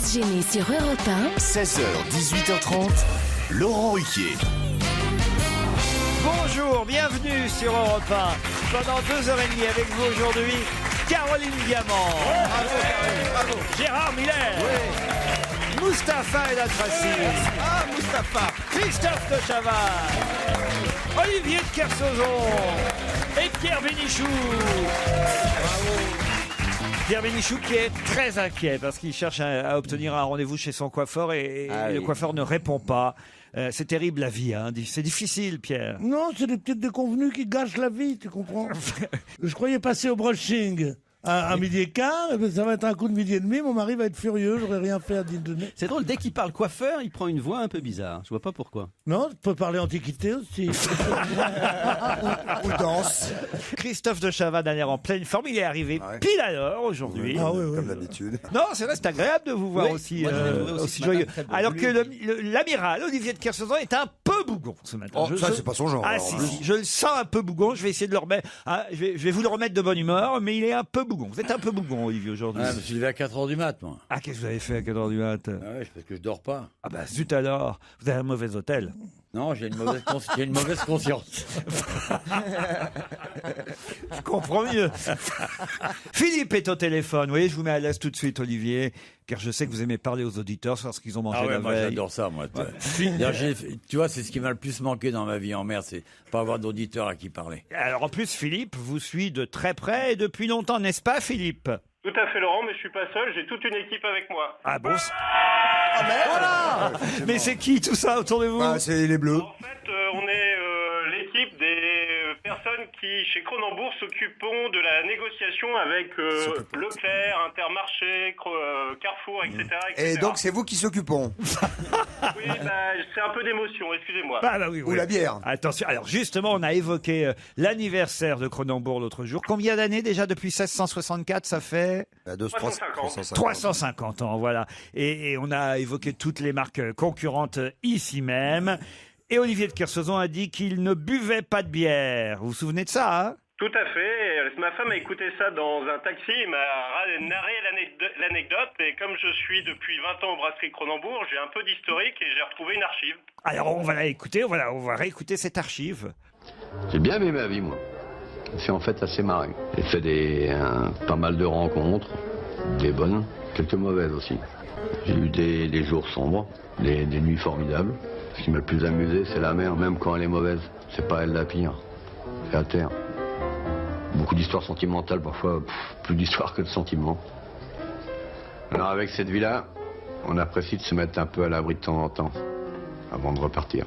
Pas se gêner sur Europe 1. 16h, 18h30, Laurent Ruquier. Bonjour, bienvenue sur Europe 1. Pendant 2h30 avec vous aujourd'hui, Caroline Diamant. Bravo, Caroline, bravo. Gérard Miller. Mustapha El Atrassi. Ah, Mustapha. Christophe de Chavannes. Olivier de Kersauzon. Et Pierre Bénichou. Bravo. Pierre Bénichou qui est très inquiet parce qu'il cherche à obtenir un rendez-vous chez son coiffeur et le coiffeur ne répond pas. C'est terrible la vie, hein. C'est difficile, Pierre. Non, c'est des petites déconvenues qui gâchent la vie, tu comprends. Je croyais passer au brushing à midi et quart, ça va être un coup de midi et demi, mon mari va être furieux, j'aurais rien fait à dîner. C'est drôle, dès qu'il parle coiffeur, il prend une voix un peu bizarre. Je vois pas pourquoi. Non, tu peux parler antiquité aussi. Ou danse. Christophe de Chavannes a l'air en pleine forme. Il est arrivé pile à l'heure aujourd'hui. Ah oui, Comme d'habitude. Non, c'est vrai, c'est agréable de vous voir Oui, aussi, moi, je l'ai trouvé aussi aussi ce matin joyeux. très beau. Alors que l'amiral, Olivier de Kersauzon, est un peu bougon ce matin. Oh, ça, c'est pas son genre. Ah alors, si, en plus. si, je le sens un peu bougon. Je vais essayer de le remettre. Je vais vous le remettre de bonne humeur, mais il est un peu bougon. Vous êtes un peu bougon, Olivier, aujourd'hui. Ah, je me suis levé à 4h du mat, moi. Ah, qu'est-ce que vous avez fait à 4h du mat? Ah ouais, parce que je dors pas. Ah bah zut alors, vous avez un mauvais hôtel. Non, j'ai une mauvaise conscience. Je comprends mieux. Philippe est au téléphone. Oui, je vous mets à l'aise tout de suite, Olivier, car je sais que vous aimez parler aux auditeurs sur ce qu'ils ont mangé Ah ouais, la moi veille. j'adore ça, moi. D'ailleurs, tu vois, c'est ce qui m'a le plus manqué dans ma vie en mer, c'est pas avoir d'auditeurs à qui parler. Alors en plus, Philippe vous suit de très près et depuis longtemps, n'est-ce pas, Philippe? Tout à fait, Laurent, mais je suis pas seul, j'ai toute une équipe avec moi. Ah bon? Voilà. Mais c'est qui tout ça autour de vous? Ah, c'est les bleus. En fait, on est l'équipe des personnes qui, chez Cronenbourg, s'occupons de la négociation avec Leclerc, Intermarché, Carrefour, etc., etc. Et donc, c'est vous qui s'occupons. Oui, bah, c'est un peu d'émotion, excusez-moi. Ah bah oui, Ou oui. la bière. Attention, alors justement, on a évoqué l'anniversaire de Cronenbourg l'autre jour. Combien d'années déjà depuis 1664 ça fait? 350 ans, voilà. Et on a évoqué toutes les marques concurrentes ici même. Et Olivier de Kersauzon a dit qu'il ne buvait pas de bière. Vous vous souvenez de ça, hein? Tout à fait. Ma femme a écouté ça dans un taxi et m'a narré l'anecdote. Et comme je suis depuis 20 ans au brasserie Cronenbourg, j'ai un peu d'historique et j'ai retrouvé une archive. Alors on va la écouter, on va réécouter cette archive. J'ai bien aimé ma vie, moi. C'est en fait assez marré. J'ai fait pas mal de rencontres, des bonnes, quelques mauvaises aussi. J'ai eu des jours sombres, des nuits formidables. Ce qui m'a le plus amusé, c'est la mer, même quand elle est mauvaise. C'est pas elle la pire, c'est à terre. Beaucoup d'histoires sentimentales, parfois plus d'histoires que de sentiments. Alors avec cette vie-là, on apprécie de se mettre un peu à l'abri de temps en temps, avant de repartir.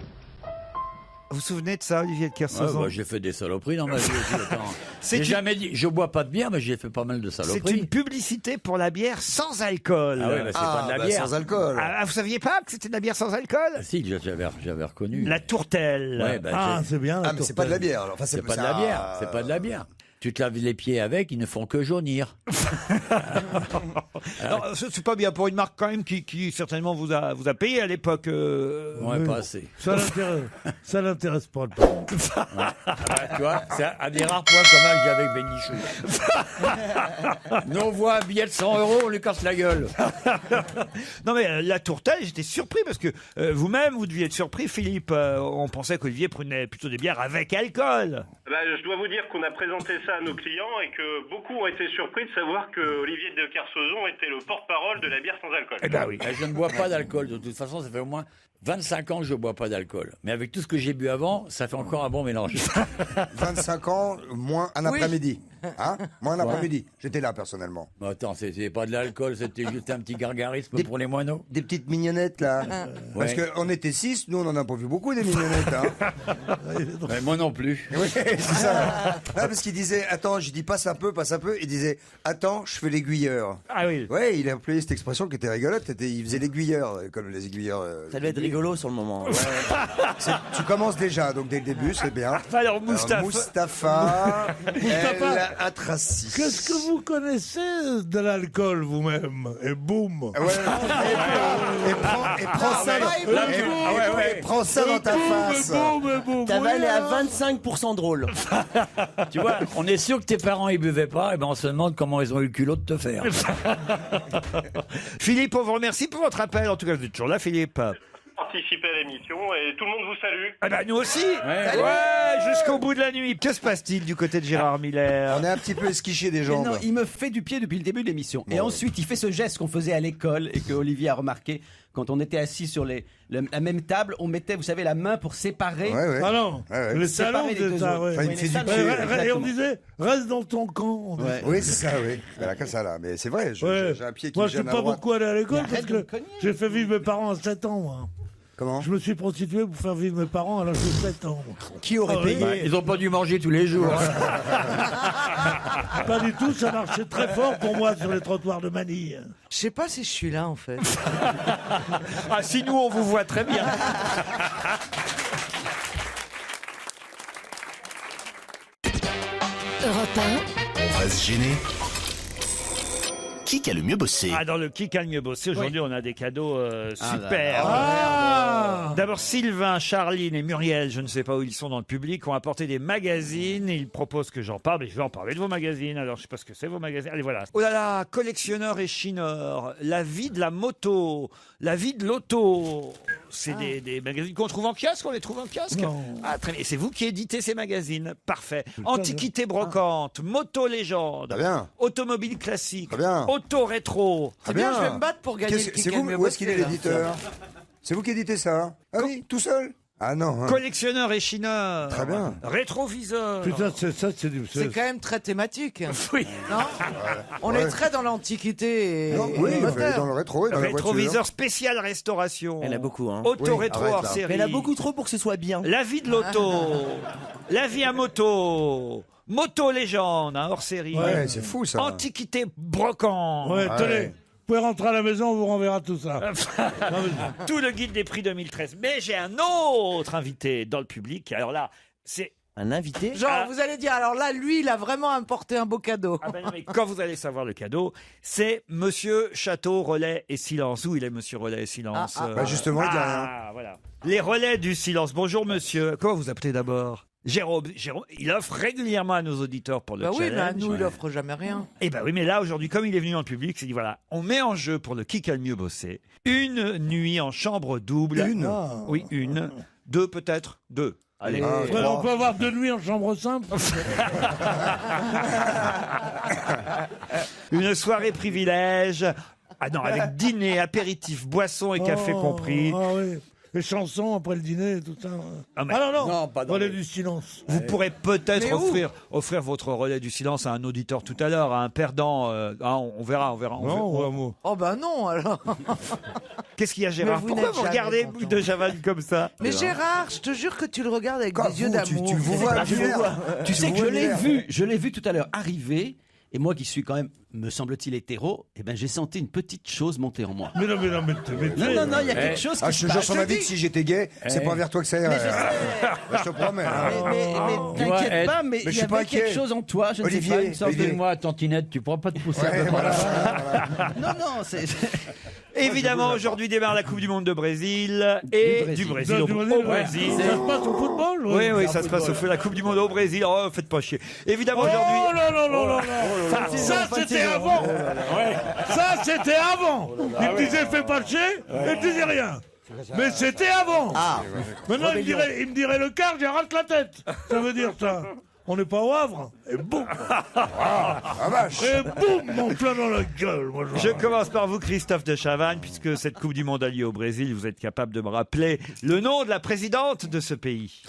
Vous vous souvenez de ça, Olivier de Ouais, Kersauzon? bah, j'ai fait des saloperies dans ma vie aussi. Attends. C'est J'ai une- jamais dit, je bois pas de bière, mais j'ai fait pas mal de C'est saloperies. une publicité pour la bière sans alcool. Ah ouais, bah, c'est pas de la bière. sans alcool. Ah, vous saviez pas que c'était de la bière sans alcool? Ah, si, j'avais reconnu. La tourtelle. Ouais, bah, Ah, c'est bien. Ah, mais c'est pas de la bière. Alors. Enfin, c'est pas de la bière. C'est pas de la bière. Tu te laves les pieds avec, ils ne font que jaunir. Alors, c'est pas bien pour une marque quand même qui certainement vous a payé à l'époque. Ouais, pas assez. Ça l'intéresse pas. Le pauvre. Tu vois, c'est un des rares points communs que j'ai avec Bénichou. Nous on voit un billet de 100 €, on lui casse la gueule. Non mais la tourtelle, j'étais surpris parce que vous-même vous deviez être surpris, Philippe. On pensait qu'Olivier prenait plutôt des bières avec alcool. Bah, je dois vous dire qu'on a présenté ça à nos clients et que beaucoup ont été surpris de savoir que Olivier de Kersauzon était le porte-parole de la bière sans alcool. Eh ben oui. Je ne bois pas d'alcool. De toute façon, ça fait au moins 25 ans que je ne bois pas d'alcool. Mais avec tout ce que j'ai bu avant, ça fait encore un bon mélange. 25 ans, moins un Oui. après-midi. Hein? Moins un après-midi. J'étais là, personnellement. Mais attends, c'était pas de l'alcool, c'était juste un petit gargarisme pour les moineaux. Des petites mignonnettes, là. Parce Ouais. qu'on était 6, nous, on en a pas vu beaucoup, des mignonnettes. Hein. Mais moi non plus. Oui, c'est ça. Ah, parce qu'il disait, attends, je dis passe un peu. Il disait, attends, je fais l'aiguilleur. Ah oui. Ouais, il a employé cette expression qui était rigolote. Il faisait l'aiguilleur, comme les aiguilleurs. Ça devait être du livre. rigolo sur le moment. Tu commences déjà, donc dès le début, c'est bien. Alors, Mustapha. Mustapha Mustapha. El Atrassi. Qu'est-ce que vous connaissez de l'alcool vous-même? Et boum. Ouais. Et prends ça, et prends ça dans ta face. Taval est à 25% drôle. Tu vois, on est sûr que tes parents ils buvaient pas, et ben on se demande comment ils ont eu le culot de te faire. Philippe, on vous remercie pour votre appel. En tout cas, vous êtes toujours là, Philippe. Participer à l'émission et tout le monde vous salue. Ah bah nous aussi. Ouais, jusqu'au bout de la nuit. Que se passe-t-il du côté de Gérard Miller? On est un petit peu esquiché des Mais jambes. non, il me fait du pied depuis le début de l'émission. Et ensuite, il fait ce geste qu'on faisait à l'école et que Olivier a remarqué. Quand on était assis sur la même table, on mettait, vous savez, la main pour séparer. Ouais. Ah non, le salon, Séparer les c'est deux ça, autres. ouais. Enfin, il me les fait du salons, pied. Et on exactement. disait, reste dans ton camp. on disait. Oui, c'est ça, oui. Voilà, comme ça, là. Mais c'est vrai, Ouais. j'ai un pied qui Moi, me je suis gêne à pas droite. beaucoup allé à l'école Mais parce arrête de me que cogner. j'ai fait vivre mes parents à 7 ans, moi. Comment? Je me suis prostitué pour faire vivre mes parents à l'âge de 7 ans. Qui aurait payé? Bah, ils ont pas dû manger tous les jours. Pas du tout, ça marchait très fort pour moi sur les trottoirs de Manille. Je sais pas si je suis là en fait. Ah, si nous, on vous voit très bien. Europe 1. On va se gêner. Qui a le mieux bossé? Ah, dans le Qui a le mieux bossé, aujourd'hui, on a des cadeaux super. Ah D'abord, Sylvain, Charline et Muriel, je ne sais pas où ils sont dans le public, ont apporté des magazines. Ils proposent que j'en parle, mais je vais en parler de vos magazines. Alors, je sais pas ce que c'est, vos magazines. Allez, voilà. Oh là là, collectionneur et chineur, la vie de la moto, la vie de l'auto. C'est des magazines qu'on trouve en kiosque, on les trouve en kiosque. Non. Ah, très bien. Et c'est vous qui éditez ces magazines. Parfait. Antiquité brocante, moto légende, Très bien. automobile classique, Très bien. auto rétro. Très Bien, je vais me battre pour gagner le C'est Qui vous, a le mieux où est-ce qu'il est bossé, là. l'éditeur? C'est vous qui éditez ça? Hein? Ah oui, tout seul? Ah non. Hein. Collectionneur et chineur. Très bien. Rétroviseur. Putain, c'est du... C'est quand même très thématique. Oui. Non On Ouais. est très dans l'antiquité et Non, et oui, le moteur. dans le rétro et dans la voiture. Rétroviseur spécial restauration. Elle a beaucoup, hein. Auto Oui, rétro arrête, hors là. série. Elle a beaucoup trop pour que ce soit bien. La vie de l'auto. La vie à moto. Moto légende, hors série. Ouais, c'est fou ça. Antiquité brocante. Ouais, Ouais. tenez, vous pouvez rentrer à la maison, on vous renverra tout ça. Tout le guide des prix 2013. Mais j'ai un autre invité dans le public. Alors là, c'est... Un invité? Genre, Ah. vous allez dire, alors là, lui, il a vraiment apporté un beau cadeau. Ah ben non, mais quand vous allez savoir le cadeau, c'est Monsieur Château, Relais et Silence. Où il est Monsieur Relais et Silence? Bah justement, il dit rien. Ah, voilà. Les Relais du Silence. Bonjour monsieur. Comment vous appelez d'abord? Jérôme, il offre régulièrement à nos auditeurs pour le Bah oui, mais à challenge. nous, il offre jamais rien. Eh ben oui, mais là, aujourd'hui, comme il est venu dans le public, c'est dit, voilà, on met en jeu pour le Qui a le mieux bossé une nuit en chambre double. Une? Oui, une. Deux peut-être? Deux. Allez. Ouais, on peut avoir 2 nuits en chambre simple. Une soirée privilège. Ah non, avec dîner, apéritif, boisson et café Oh, compris. Ah oui. Les chansons après le dîner et tout ça. Ah, mais- non. Non, pas dans Relais les- du silence. Vous pourrez peut-être Mais où offrir votre relais du silence à un auditeur tout à l'heure, à un perdant. On verra. Non, ouais, moi. Oh bah non, alors. Qu'est-ce qu'il y a, Gérard? vous Pourquoi n'êtes vous jamais regardez content. Bouille de Chaval comme ça? Mais Gérard, je te jure que tu le regardes avec Quand des yeux vous, d'amour. tu vous vois, Tu tu sais que vois je l'ai vu tout à l'heure arriver. Et moi qui suis quand même, me semble-t-il, hétéro, eh ben, j'ai senti une petite chose monter en moi. Mais non, Non, il y a quelque chose qui Ah, je se te jure passe. sur ma vie que si j'étais gay, c'est pas vers toi que ça irait. Je te promets. hein. Mais t'inquiète pas, mais je il y suis pas avait quelque inquiet. chose en toi, je ne sais Olivier, pas, une sorte de... Excuse-moi, tantinette, tu pourras pas te pousser Ouais, un peu par là. Non, c'est... Évidemment, aujourd'hui démarre la Coupe du Monde de Brésil et du Brésil au Brésil. Ça se passe au football. Oui, ça se passe au feu. La Coupe du Monde au Brésil. Oh, faites pas chier. évidemment, aujourd'hui. Oh non. Ça, c'était avant. Ça, c'était avant. Il me disait, fais pas chier, et il disait rien. Mais c'était avant. Maintenant, il me dirait le quart, j'arrache la tête. Ça veut dire ça. On n'est pas au Havre. Et boum. Ah vache. Et boum, mon plein dans la gueule. Moi, Je commence par vous, Christophe de Chavannes, puisque cette Coupe du Monde a lieu au Brésil. Vous êtes capable de me rappeler le nom de la présidente de ce pays?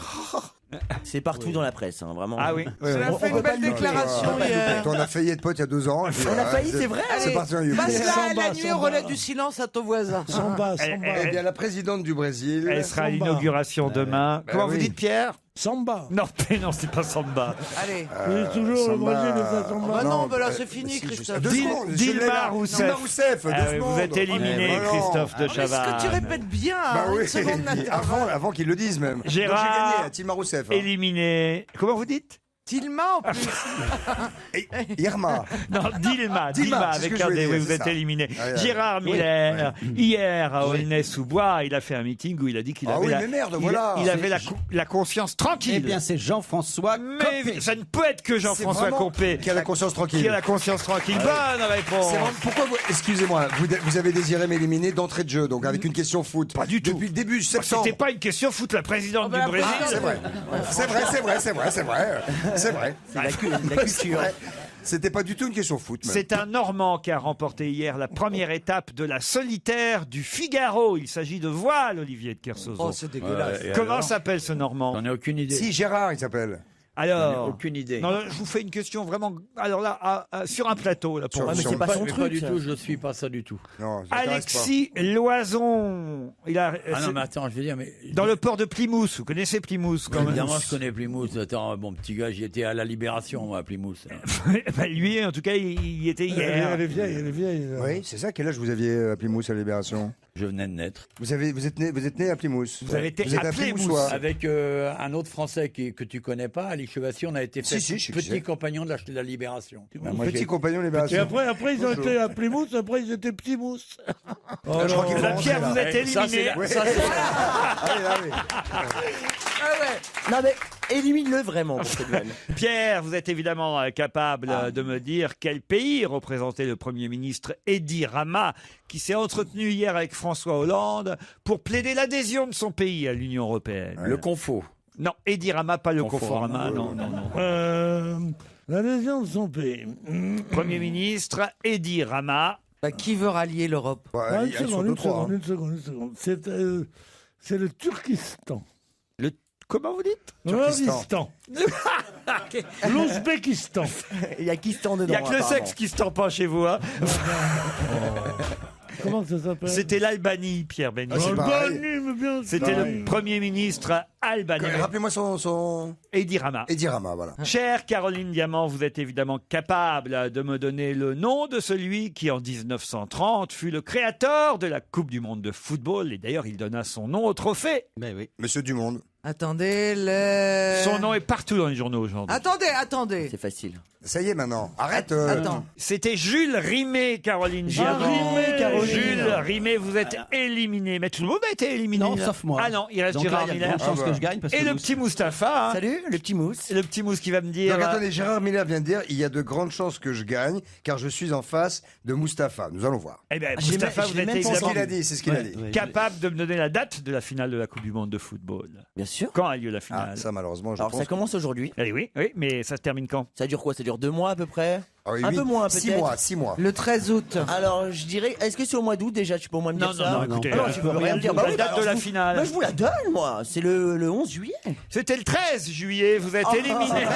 C'est partout dans la presse, hein, vraiment. Ah oui. Tu as fait une belle déclaration hier. On a failli être pote il y a 2 ans. On a failli, c'est vrai. C'est parti en YouTube. Passe la nuit au relais du silence à ton voisin. Samba. Eh bien, la présidente du Brésil. Elle sera à Samba. l'inauguration demain. Comment vous oui. dites, Pierre? Samba. Non, mais non, c'est pas Samba. Allez. Oui, est toujours le Brésil et ça Ah samba. bah non, bah là c'est fini, si, Christophe. Deux secondes, je l'ai Dilma là. Rousseff. Dilma Rousseff, deux Ah oui, vous secondes. êtes éliminé, Ah, non. Christophe de Est-ce que Chavannes. tu répètes bien Bah hein, oui, une seconde avant qu'ils le disent même. Gérard. Donc j'ai gagné, Dilma Rousseff. Éliminé. Comment vous dites Tilma en plus. Irma. Non, Dilma c'est avec ce que je un voulais D. dire, Oui, vous c'est êtes ça. éliminé. Ouais, ouais. Gérard Miller, hier à Aulnay-sous-Bois, il a fait un meeting où il a dit qu'il Ah avait, oui, mais merde, voilà. il avait la conscience tranquille. Eh bien, c'est Jean-François Mais Copé. ça ne peut être que Jean-François Copé Qui a la conscience tranquille. qui a la conscience tranquille. Bonne réponse. C'est vraiment- pourquoi excusez-moi, vous avez désiré m'éliminer d'entrée de jeu, donc avec une question foot. Pas du tout. Depuis le début septembre. C'était pas une question foot, la présidente du Brésil. C'est vrai. C'est vrai. C'est la C'est culture. vrai. C'était pas du tout une question foot. même. C'est un Normand qui a remporté hier la première étape de la solitaire du Figaro. Il s'agit de voile, Olivier de Kersauzon. Oh, c'est dégueulasse. Comment s'appelle ce Normand? J'en ai aucune idée. Si, Gérard, il s'appelle. J'en ai Alors, aucune idée. non, je vous fais une question vraiment. Alors là, sur un plateau, là, pour Sur- Ouais, mais sur- c'est pas son Mais truc. pas du ça. tout, je suis pas ça du tout. Non, ça m'intéresse Alexis Loison. Il a Ah non, mais attends, je veux dire, mais. dans le port de Plymouth. Vous connaissez Plymouth quand même. Évidemment, je connais Plymouth. Attends, bon petit gars, j'y étais à la Libération, moi, à Plymouth. Ben, lui, en tout cas, il y était hier. Elle est vieille. pas. Oui, c'est ça. Quel âge vous aviez à Plymouth à la Libération? Je venais de naître. Vous êtes né à Plymouth. Vous avez été êtes à Plymouth. Avec un autre Français que tu connais pas, Alix Chevassier, on a été fait Si, je sais qui petit c'est. compagnon de la Libération. Ben, moi, Petit j'ai- compagnon de Et Libération. après, ils ont été à Plymouth, après, ils étaient petits mousses. Je crois qu'il faut La rentrer, Pierre, là. vous êtes Ça, c'est éliminé. la- ça, c'est- Allez. Non mais élimine-le vraiment pour cette vanne. Pierre, vous êtes évidemment capable de me dire quel pays représentait le Premier ministre Edi Rama, qui s'est entretenu hier avec François Hollande pour plaider l'adhésion de son pays à l'Union européenne. Le Confo. Non, Edi Rama, pas le Conforama, Conforama, non. L'adhésion de son pays. Premier ministre Edi Rama. Bah, qui veut rallier l'Europe? Ouais, Une ils sont seconde, deux, trois. hein. une seconde. C'est le Turkistan. Comment vous dites? Turkistan. L'Ouzbékistan. L'Ouzbékistan. Il y a qui se tend Il dedans. n'y a que le apparemment. sexe qui se tend pas chez vous. Hein. Comment ça s'appelle? C'était l'Albanie, Pierre Béni. Ah, c'est pareil. Albanie, mais bien C'était sûr. le Premier ministre albanais, Rappelez-moi son. Edi Rama. Edi Rama, voilà. Chère Caroline Diamant, vous êtes évidemment capable de me donner le nom de celui qui, en 1930, fut le créateur de la Coupe du Monde de football. Et d'ailleurs, il donna son nom au trophée. Ben oui. Monsieur Dumonde. Attendez, le... Son nom est partout dans les journaux aujourd'hui. Attendez. C'est facile. Ça y est maintenant. Arrête. Attends. C'était Jules Rimet, Caroline Diamant. Rimet, Caroline. Jules Rimet, vous êtes éliminé. Mais tout le monde a été éliminé. Non, là. sauf moi. Ah non, il reste Donc Gérard là, il y a de Miller. grandes chances Ah bah. que je gagne. Parce Et que le vous- petit Mustapha. Hein. Salut, le petit mousse. Le petit Mousse qui va me dire. Donc attendez, Gérard Miller vient de dire il y a de grandes chances que je gagne car je suis en face de Mustapha. Nous allons voir. Eh bien, J'ai Mustapha, même- vous j'ai êtes même C'est ce évidemment qu'il a dit, c'est ce qu'il a dit. Ouais. capable de me donner la date de la finale de la Coupe du Monde de football. Bien sûr. Quand a lieu la Ah, finale? ça malheureusement, je Alors pense. ça commence aujourd'hui. Eh oui, mais ça se termine quand? Ça dure quoi? Ça dure 2 mois à peu près? Ah oui, Un oui. peu moins 6 peut-être. 6 mois. Le 13 août. Alors je dirais, est-ce que c'est au mois d'août déjà? Tu peux au moins me dire ça? écoutez, Ah non, tu peux rien me dire. Bah la oui, date alors de la je vous- finale. Bah, je vous la donne moi. C'est le 11 juillet. C'était le 13 juillet, vous êtes éliminé.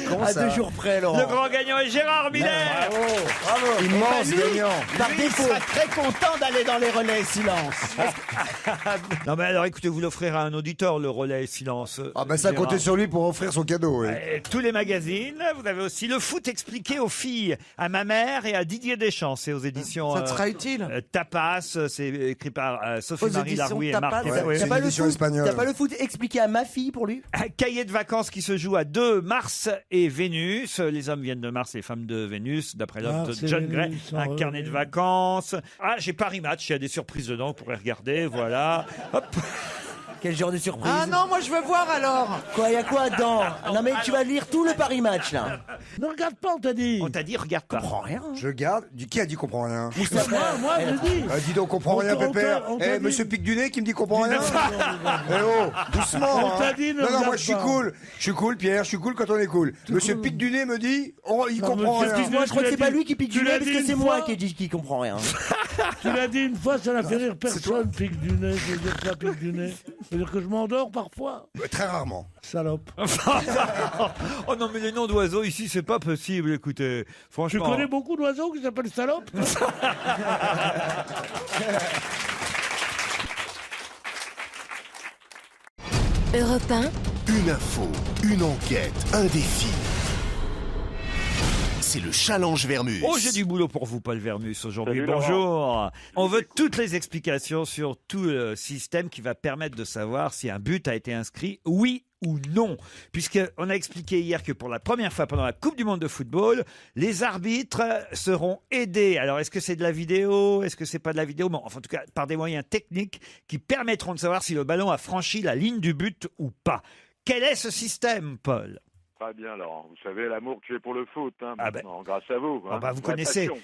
Comment À ça 2 jours près, Laurent. Le grand gagnant est Gérard Miller. Immense gagnant. Par Il défaut. sera très content d'aller dans les relais silence. Non mais alors écoutez, vous l'offrirez à un auditeur, le relais silence. Ah ben ça, Gérard. comptez sur lui pour offrir son cadeau. oui. Tous les magazines, vous avez aussi le foot expliqué aux filles, à ma mère et à Didier Deschamps. C'est aux éditions Ça te sera utile. Tapas, c'est écrit par Sophie-Marie éditions Laroui et Tapas. Marc. Ouais, Ouais. c'est une édition espagnole. T'as pas le foot expliqué à ma fille pour lui? Un cahier de vacances qui se joue à 2 Mars et Vénus. Les hommes viennent de Mars, les femmes de Vénus, d'après l'œuvre de Mars et John Gray. Vénus, Un carnet de vacances. Ah, j'ai Paris Match, il y a des surprises dedans, vous pourrez regarder, voilà. Hop. Quel genre de surprise? Ah non, moi je veux voir alors. Quoi, y a quoi dedans? Non mais tu vas lire tout le Paris Match là. Ne regarde pas, on t'a dit. On t'a dit, regarde pas. Comprends rien. Je garde. Qui a dit qu'on comprend rien Moi, je dis. Dis donc, comprend On rien, t'a- on Pépère. t'a- on t'a dit- Monsieur Pic du Nez qui me dit qu'on comprend rien. Eh oh, doucement. On t'a hein. dit, ne Non, non, moi regarde je suis pas. cool. Je suis cool, Pierre. Je suis cool quand on est cool. Monsieur Pic du Nez me dit, il Non, comprend monsieur rien. Pic- Moi je crois que c'est pas lui qui pique Tu du nez l'as parce dit que une c'est moi fois. qui comprend rien. Tu l'as dit une fois, ça n'a fait rire personne, pique du nez. Je veux dire quoi, pique du nez? Ça veut dire que je m'endors parfois. Très rarement. Salope. Oh non, mais les noms d'oiseaux ici, c'est pas possible, écoutez. Tu Franchement. connais beaucoup d'oiseaux qui s'appellent salope? Europe 1, Une info, une enquête, un défi. C'est le challenge Vermus. Oh, j'ai du boulot pour vous, Paul Vermus, aujourd'hui. Salut, Bonjour. On veut toutes les explications sur tout le système qui va permettre de savoir si un but a été inscrit, oui ou non. Puisqu'on a expliqué hier que pour la première fois pendant la Coupe du Monde de football, les arbitres seront aidés. Alors, est-ce que c'est de la vidéo? Est-ce que c'est pas de la vidéo? Bon, enfin, en tout cas, par des moyens techniques qui permettront de savoir si le ballon a franchi la ligne du but ou pas. Quel est ce système, Paul? Très bien, Laurent. Vous savez l'amour que j'ai pour le foot, hein, Ah ben. maintenant, grâce à vous. Ah Hein, bah vous La connaissez, passion.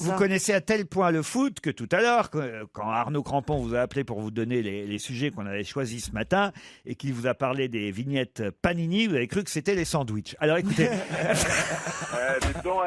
vous connaissez à tel point le foot que tout à l'heure, quand Arnaud Crampon vous a appelé pour vous donner les sujets qu'on avait choisis ce matin et qu'il vous a parlé des vignettes Panini, vous avez cru que c'était les sandwichs. Alors écoutez, Dites donc,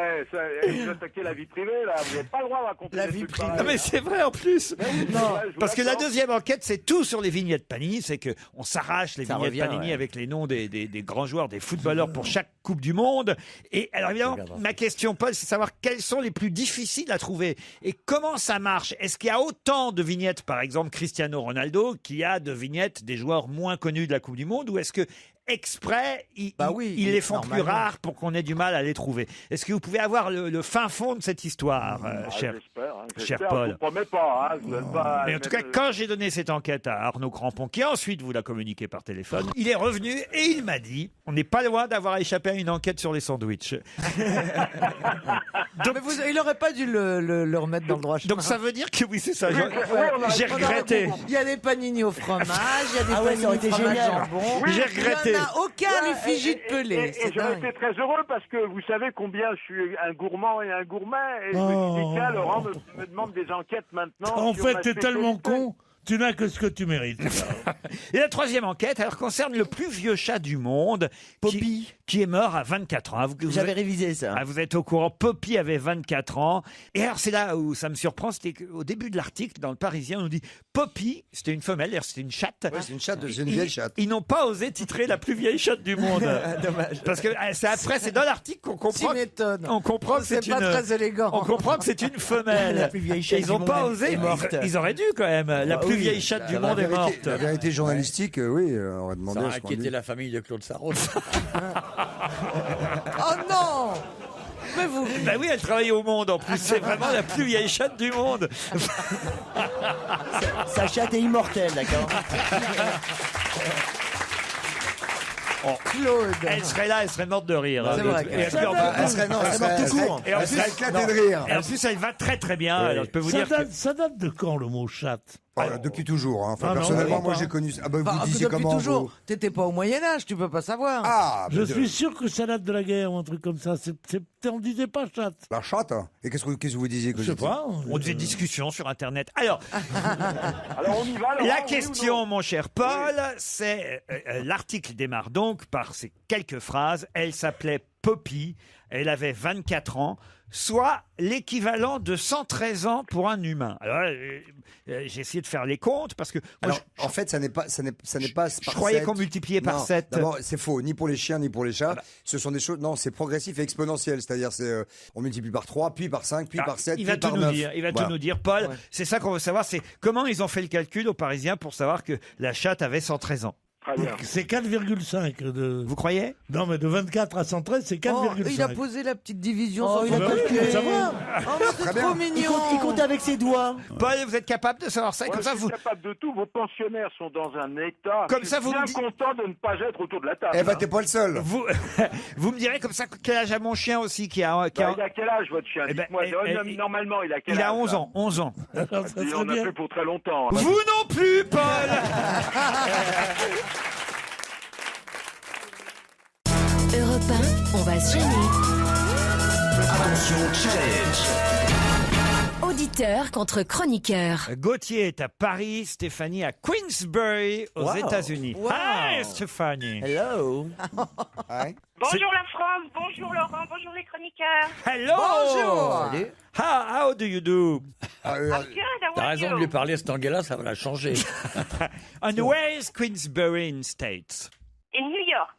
vous attaquez la vie privée, là. Vous n'avez pas le droit de raconter La des vie trucs privée. pareils, ah mais c'est vrai en plus. Non, Parce que la deuxième enquête, c'est tout sur les vignettes Panini. C'est que on s'arrache les Ça vignettes revient, Panini ouais. avec les noms des grands joueurs, des footballeurs pour chaque Coupe du Monde. Et alors évidemment, ma question, Paul, c'est de savoir quels sont les plus difficiles à trouver et comment ça marche. Est-ce qu'il y a autant de vignettes, par exemple Cristiano Ronaldo, qu'il y a de vignettes des joueurs moins connus de la Coupe du Monde, ou est-ce que exprès, ils les font plus rares pour qu'on ait du mal à les trouver? Est-ce que vous pouvez avoir le fin fond de cette histoire, cher Paul? Je vous promets pas. Hein, vous n'êtes pas Mais en tout cas, quand j'ai donné cette enquête à Arnaud Crampon, qui ensuite vous l'a communiqué par téléphone, il est revenu et il m'a dit on n'est pas loin d'avoir échappé à une enquête sur les sandwichs. Mais il n'aurait pas dû le remettre dans le droit chemin. Donc ça veut dire que oui, c'est ça. Oui, J'ai regretté. Il y a des panini au fromage, il y a des Ah ouais, ça aurait été panini au fromage génial. jambon. J'ai regretté. Il n'y en a aucun à l'effigie de Pelé. Et C'est j'aurais dingue. été très heureux parce que vous savez combien je suis un gourmand et un gourmet. Et je me suis dit, tiens, Laurent me demande des enquêtes maintenant. En sur fait, ma t'es tellement spécialité. con, tu n'as que ce que tu mérites. Et la troisième enquête, alors, concerne le plus vieux chat du monde, Poppy. qui est mort à 24 ans. Ah, J'avais révisé ça. Ah, vous êtes au courant, Poppy avait 24 ans. Et alors, c'est là où ça me surprend, c'était qu'au début de l'article, dans le Parisien, on nous dit Poppy, c'était une femelle, d'ailleurs, c'était une chatte. Ouais, c'est une chatte, c'est une vieille chatte. Ils n'ont pas osé titrer la plus vieille chatte du monde. Dommage. Parce que c'est après, c'est dans l'article qu'on comprend. Tu m'étonnes. On comprend que C'est c'est pas une. très élégant. On comprend que c'est une femelle. La plus vieille chatte Et ils du n'ont monde pas est osé. morte. Ils auraient dû quand même. La plus oui. vieille chatte du La monde est vérité- morte. La vérité journalistique, oui, on aurait demandé Ça à a ce qu'on inquiété dit. la famille de Claude Sarraute. Oh non! Mais vous. Ben oui, elle travaille au Monde en plus. C'est vraiment la plus vieille chatte du monde. Sa chatte est immortelle, d'accord. Claude. Elle serait là, elle serait morte de rire. C'est vrai qu'elle- Et puis, en plus- Elle serait, non, elle serait, tout court. Et en elle serait plus- éclatée de rire. Et en plus, elle va très très bien. Alors, je peux vous dire. Ça date de quand le mot chatte? Depuis toujours. Hein. Enfin, Ah non, personnellement, non, moi, pas. j'ai connu. Ah bah, Enfin, vous disiez depuis comment toujours. vous... T'étais pas au Moyen-Âge, tu peux pas savoir. Ah, Je bah, suis sûr que ça date de la guerre ou un truc comme ça. On disait pas chatte. la chatte. Hein. Et qu'est-ce que vous disiez que Je sais j'étais pas. On faisait discussion sur Internet. Alors, Alors on y va, Laurent, la oui ou question, non mon cher Paul, c'est l'article démarre donc par ces quelques phrases. Elle s'appelait Poppy, elle avait 24 ans, soit l'équivalent de 113 ans pour un humain. Alors, j'ai essayé de faire les comptes parce que moi, Alors, en fait, ça n'est pas. je croyais qu'on multipliait par 7. D'abord, c'est faux, ni pour les chiens, ni pour les chats. Ce sont des choses. Non, c'est progressif et exponentiel. C'est-à-dire, on multiplie par 3, puis par 5, puis par 7, il puis va tout par nous 9. dire. Il va Voilà. tout nous dire, Paul. C'est ça qu'on veut savoir, c'est comment ils ont fait le calcul aux Parisiens pour savoir que la chatte avait 113 ans. Très bien. C'est 4,5 de. Vous croyez? Non, mais de 24 à 113, c'est 4,5. il a posé la petite division. Oh, sur il a son Bah oui, calcul. faut savoir. Oh, mais c'est Très trop bien. mignon. Il compte avec ses doigts. Paul, vous êtes capable de savoir ça? Et Moi, comme je ça, suis vous. capable de tout. Vos pensionnaires sont dans un état. Comme Je ça, suis vous bien me dites- content de ne pas être autour de la table. Eh ben, hein. t'es pas le seul. Vous, vous me direz comme ça quel âge a mon chien aussi qui a Il a quel âge, votre chien? Eh ben, Dites-moi, normalement, il a quel âge? il a 11 là ans, 11 ans. Alors, ça Et serait on a bien. fait pour très longtemps. hein. Vous non plus, Paul. Europe 1, on va se gêner. Attention, challenge. Auditeur contre chroniqueur. Gauthier est à Paris, Stéphanie à Queensbury aux Wow. États-Unis. Wow. Hi, Stéphanie. Hello. Ouais. Bonjour la France, bonjour Laurent, bonjour les chroniqueurs. Hello. Bonjour. Salut. How do you do? Ah, I'm good, how T'as are raison you? de lui parler cette anglais-là, ça va la changer. And where is Queensbury in States? In New York.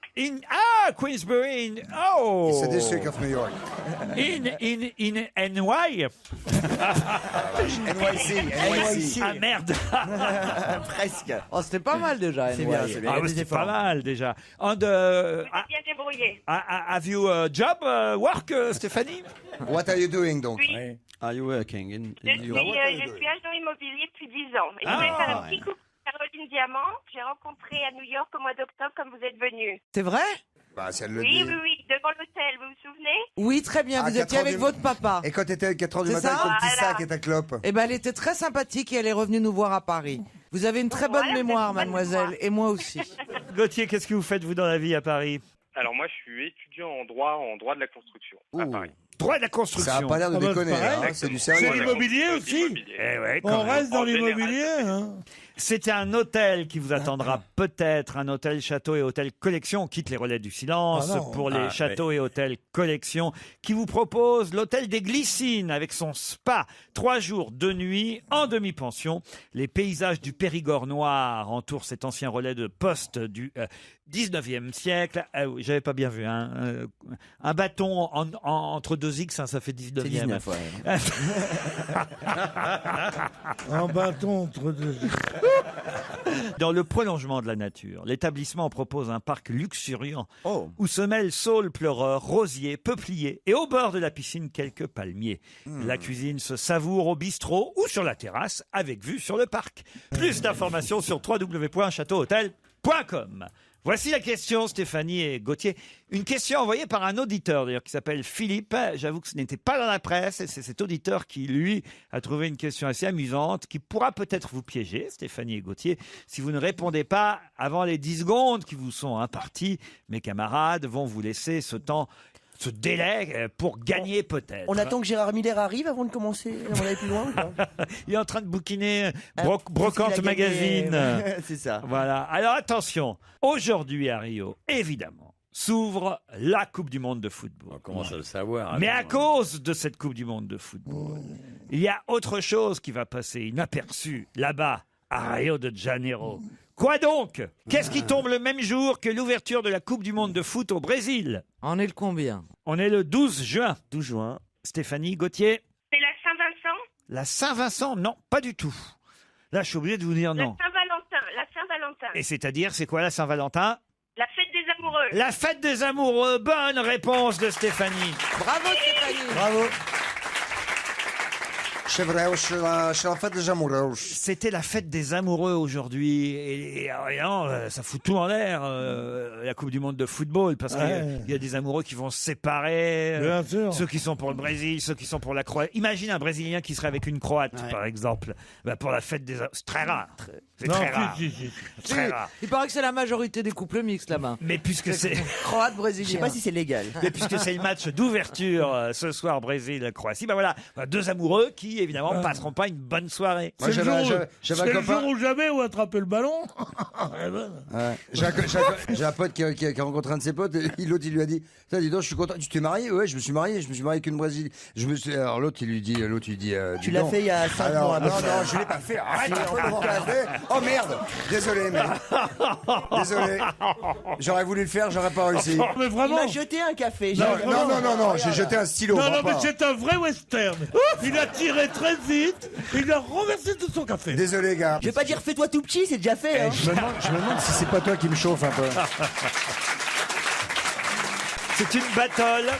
Queensbury. Oh. C'est the district of New York. In NY. NYC. Ah merde. Presque. Oh, c'était pas mal déjà. C'est NY. bien, c'est bien. Ah, Il y a ouais, des c'était efforts. pas mal déjà. Vous êtes bien débrouillé. Have you a job, work, Stéphanie? What are you doing donc? Oui. Are you working in Je New York? suis agent immobilier depuis 10 ans. Et je voulais faire un petit coucou à Caroline Diamant. J'ai rencontré à New York au mois d'octobre comme vous êtes venu. C'est vrai? Bah, si elle le Oui, dit. oui, oui, devant l'hôtel, vous vous souvenez? Oui, très bien. À Vous 4 étiez heures avec du- votre papa. Et quand t'étais à 4h du C'est matin ça avec ton petit Voilà. sac et ta clope. Eh ben, elle était très sympathique et elle est revenue nous voir à Paris. Vous avez une très bonne Voilà, mémoire, vous avez une bonne mademoiselle, mémoire. et moi aussi. Gauthier, qu'est-ce que vous faites, vous, dans la vie à Paris? Alors moi, je suis étudiant en droit de la construction à Paris. Droit de la construction. Ça a pas l'air de Ah bah, déconner, c'est pareil. hein, c'est du C'est sérieux. l'immobilier aussi. Eh ouais, quand On même. reste dans En général, l'immobilier. Hein. C'était un hôtel qui vous attendra peut-être, un hôtel château et hôtel collection. On quitte les relais du silence Ah non. pour les châteaux et hôtels collection qui vous propose l'hôtel des Glycines avec son spa. 3 jours, 2 nuits en demi-pension. Les paysages du Périgord noir entourent cet ancien relais de poste du 19e siècle. J'avais pas bien vu, hein. Un bâton entre 2 X, hein, ça fait 19e. C'est 19, ouais. Un bâton entre deux. Dans le prolongement de la nature, l'établissement propose un parc luxuriant Oh. où se mêlent saules pleureurs, rosiers, peupliers et au bord de la piscine quelques palmiers. La cuisine se savoure au bistrot ou sur la terrasse avec vue sur le parc. Plus d'informations sur www.chateauhotel.com. Voici la question, Stéphanie et Gauthier. Une question envoyée par un auditeur, d'ailleurs, qui s'appelle Philippe. J'avoue que ce n'était pas dans la presse, et c'est cet auditeur qui, lui, a trouvé une question assez amusante, qui pourra peut-être vous piéger, Stéphanie et Gauthier, si vous ne répondez pas avant les 10 secondes qui vous sont imparties. Mes camarades vont vous laisser ce temps, ce délai pour gagner peut-être. On attend que Gérard Miller arrive avant de commencer, avant d'aller plus loin ou pas? Il est en train de bouquiner Parce Brocante qu'il a gagné, Magazine. C'est ça. Voilà. Alors attention, aujourd'hui à Rio, évidemment, s'ouvre la Coupe du Monde de football. On commence à le savoir. Mais alors. à cause de cette Coupe du Monde de football, il y a autre chose qui va passer inaperçu là-bas, à Rio de Janeiro. Quoi donc? Qu'est-ce qui tombe le même jour que l'ouverture de la Coupe du Monde de foot au Brésil? On est le combien? On est le 12 juin. 12 juin. Stéphanie, Gauthier? C'est la Saint-Vincent? La Saint-Vincent? Non, pas du tout. Là, je suis obligé de vous dire non. La Saint-Valentin. Et c'est-à-dire, c'est quoi la Saint-Valentin? La fête des amoureux. La fête des amoureux. Bonne réponse de Stéphanie. Bravo, Stéphanie. Bravo. C'est vrai, c'est la fête des amoureux. C'était la fête des amoureux aujourd'hui. Et non, ça fout tout en l'air, la Coupe du Monde de football, parce qu'il y a des amoureux qui vont se séparer. Bien sûr. Ceux qui sont pour le Brésil, ceux qui sont pour la Croatie. Imagine un Brésilien qui serait avec une Croate, par exemple. Bah, pour la fête des amoureux. C'est très rare. C'est Non, très rare. si. Très rare. Il paraît que c'est la majorité des couples mixtes là-bas. Mais puisque c'est... Croate, Je sais brésilien. pas si c'est légal. Mais puisque c'est le match d'ouverture ce soir Brésil-Croatie, ben voilà, deux amoureux qui évidemment passeront pas une bonne soirée. Moi, C'est le j'avais jour un c'est le copain. jour ou jamais où attraper le ballon. Eh ben. Ouais. J'ai un pote qui a rencontré un de ses potes, et l'autre il lui a dit, ça, dis donc, je suis content. Tu t'es marié? Ouais, je me suis marié avec une Brésilienne. Alors l'autre il lui dit, Tu l'as fait il y a 5 alors, mois. à peu non, près. non, je l'ai pas fait. Arrête, comment tu l'as fait? Oh merde, désolé, mais désolé. J'aurais voulu le faire, j'aurais pas réussi. Mais Il vraiment. m'a jeté un café. Non, j'ai jeté un stylo. Non, grand mais pas. c'est un vrai western. Il a tiré très vite, il a renversé tout son café. Désolé, gars. Je vais pas dire fais-toi tout petit, c'est déjà fait. Hein. Je me demande si c'est pas toi qui me chauffe un peu. C'est une battle.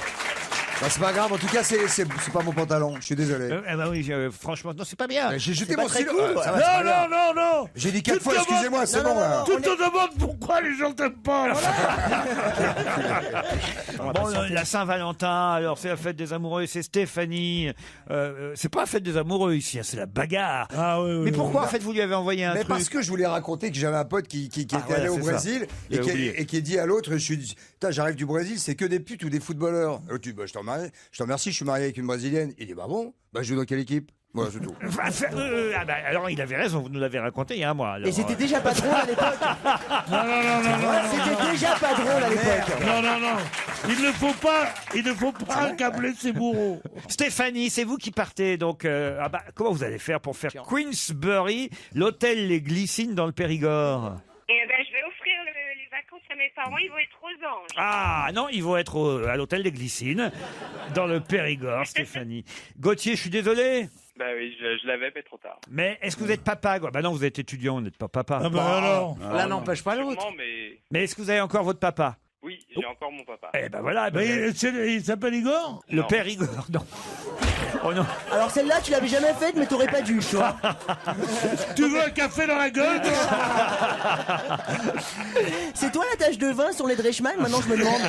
Bah, c'est pas grave, en tout cas, c'est pas mon pantalon. Je suis désolé. Oui, franchement, non, c'est pas bien. J'ai jeté pas mon très stylo. cool, Ça va, c'est pas grave. Non. J'ai dit 4 Tu te fois, demandes- excusez-moi, c'est bon là. Tu te demandes pourquoi les gens t'aiment pas. Bon, la Saint-Valentin, alors c'est la fête des amoureux, et c'est Stéphanie. C'est pas la fête des amoureux ici, hein, c'est la bagarre. Ah oui, Mais pourquoi en fait vous lui avez envoyé un Mais truc? parce que je voulais raconter que j'avais un pote qui était voilà, allé au c'est ça. Brésil et J'avais qui a dit à l'autre, je suis dit, putain, j'arrive du Brésil, c'est que des putes ou des footballeurs. Et l'autre dit, bah, je te remercie, je suis marié avec une Brésilienne. Il dit, bah bon, bah je joue dans quelle équipe? Voilà, c'est tout. Alors il avait raison, vous nous l'avez raconté il y a un mois. alors, Et c'était déjà pas drôle à l'époque. Non. C'était déjà pas drôle à l'époque. Non. Il ne faut pas accabler ses bourreaux. Stéphanie, c'est vous qui partez, donc comment vous allez faire pour faire Queensbury, l'hôtel Les Glycines dans le Périgord? Et ben, je vais offrir les vacances à mes mes parents, ils vont être aux Anges. Ah non, ils vont être à l'hôtel des Glycines, dans le Périgord, Stéphanie. Gauthier, je suis désolé. Bah oui, je l'avais, mais trop tard. Mais est-ce que vous êtes papa quoi? Bah non, vous êtes étudiant, vous n'êtes pas papa. Ah bah alors. L'un n'empêche pas l'autre. Sûrement, mais Mais est-ce que vous avez encore votre papa? oui, j'ai encore mon papa. Eh ben voilà. Mais il s'appelle Igor? Le Non. Périgord, non. Oh non. Alors celle-là, tu l'avais jamais faite, mais t'aurais pas dû, tu vois. Tu veux un café dans la gueule, toi? C'est toi la tache de vin sur les Dreichmann? Maintenant, je me demande.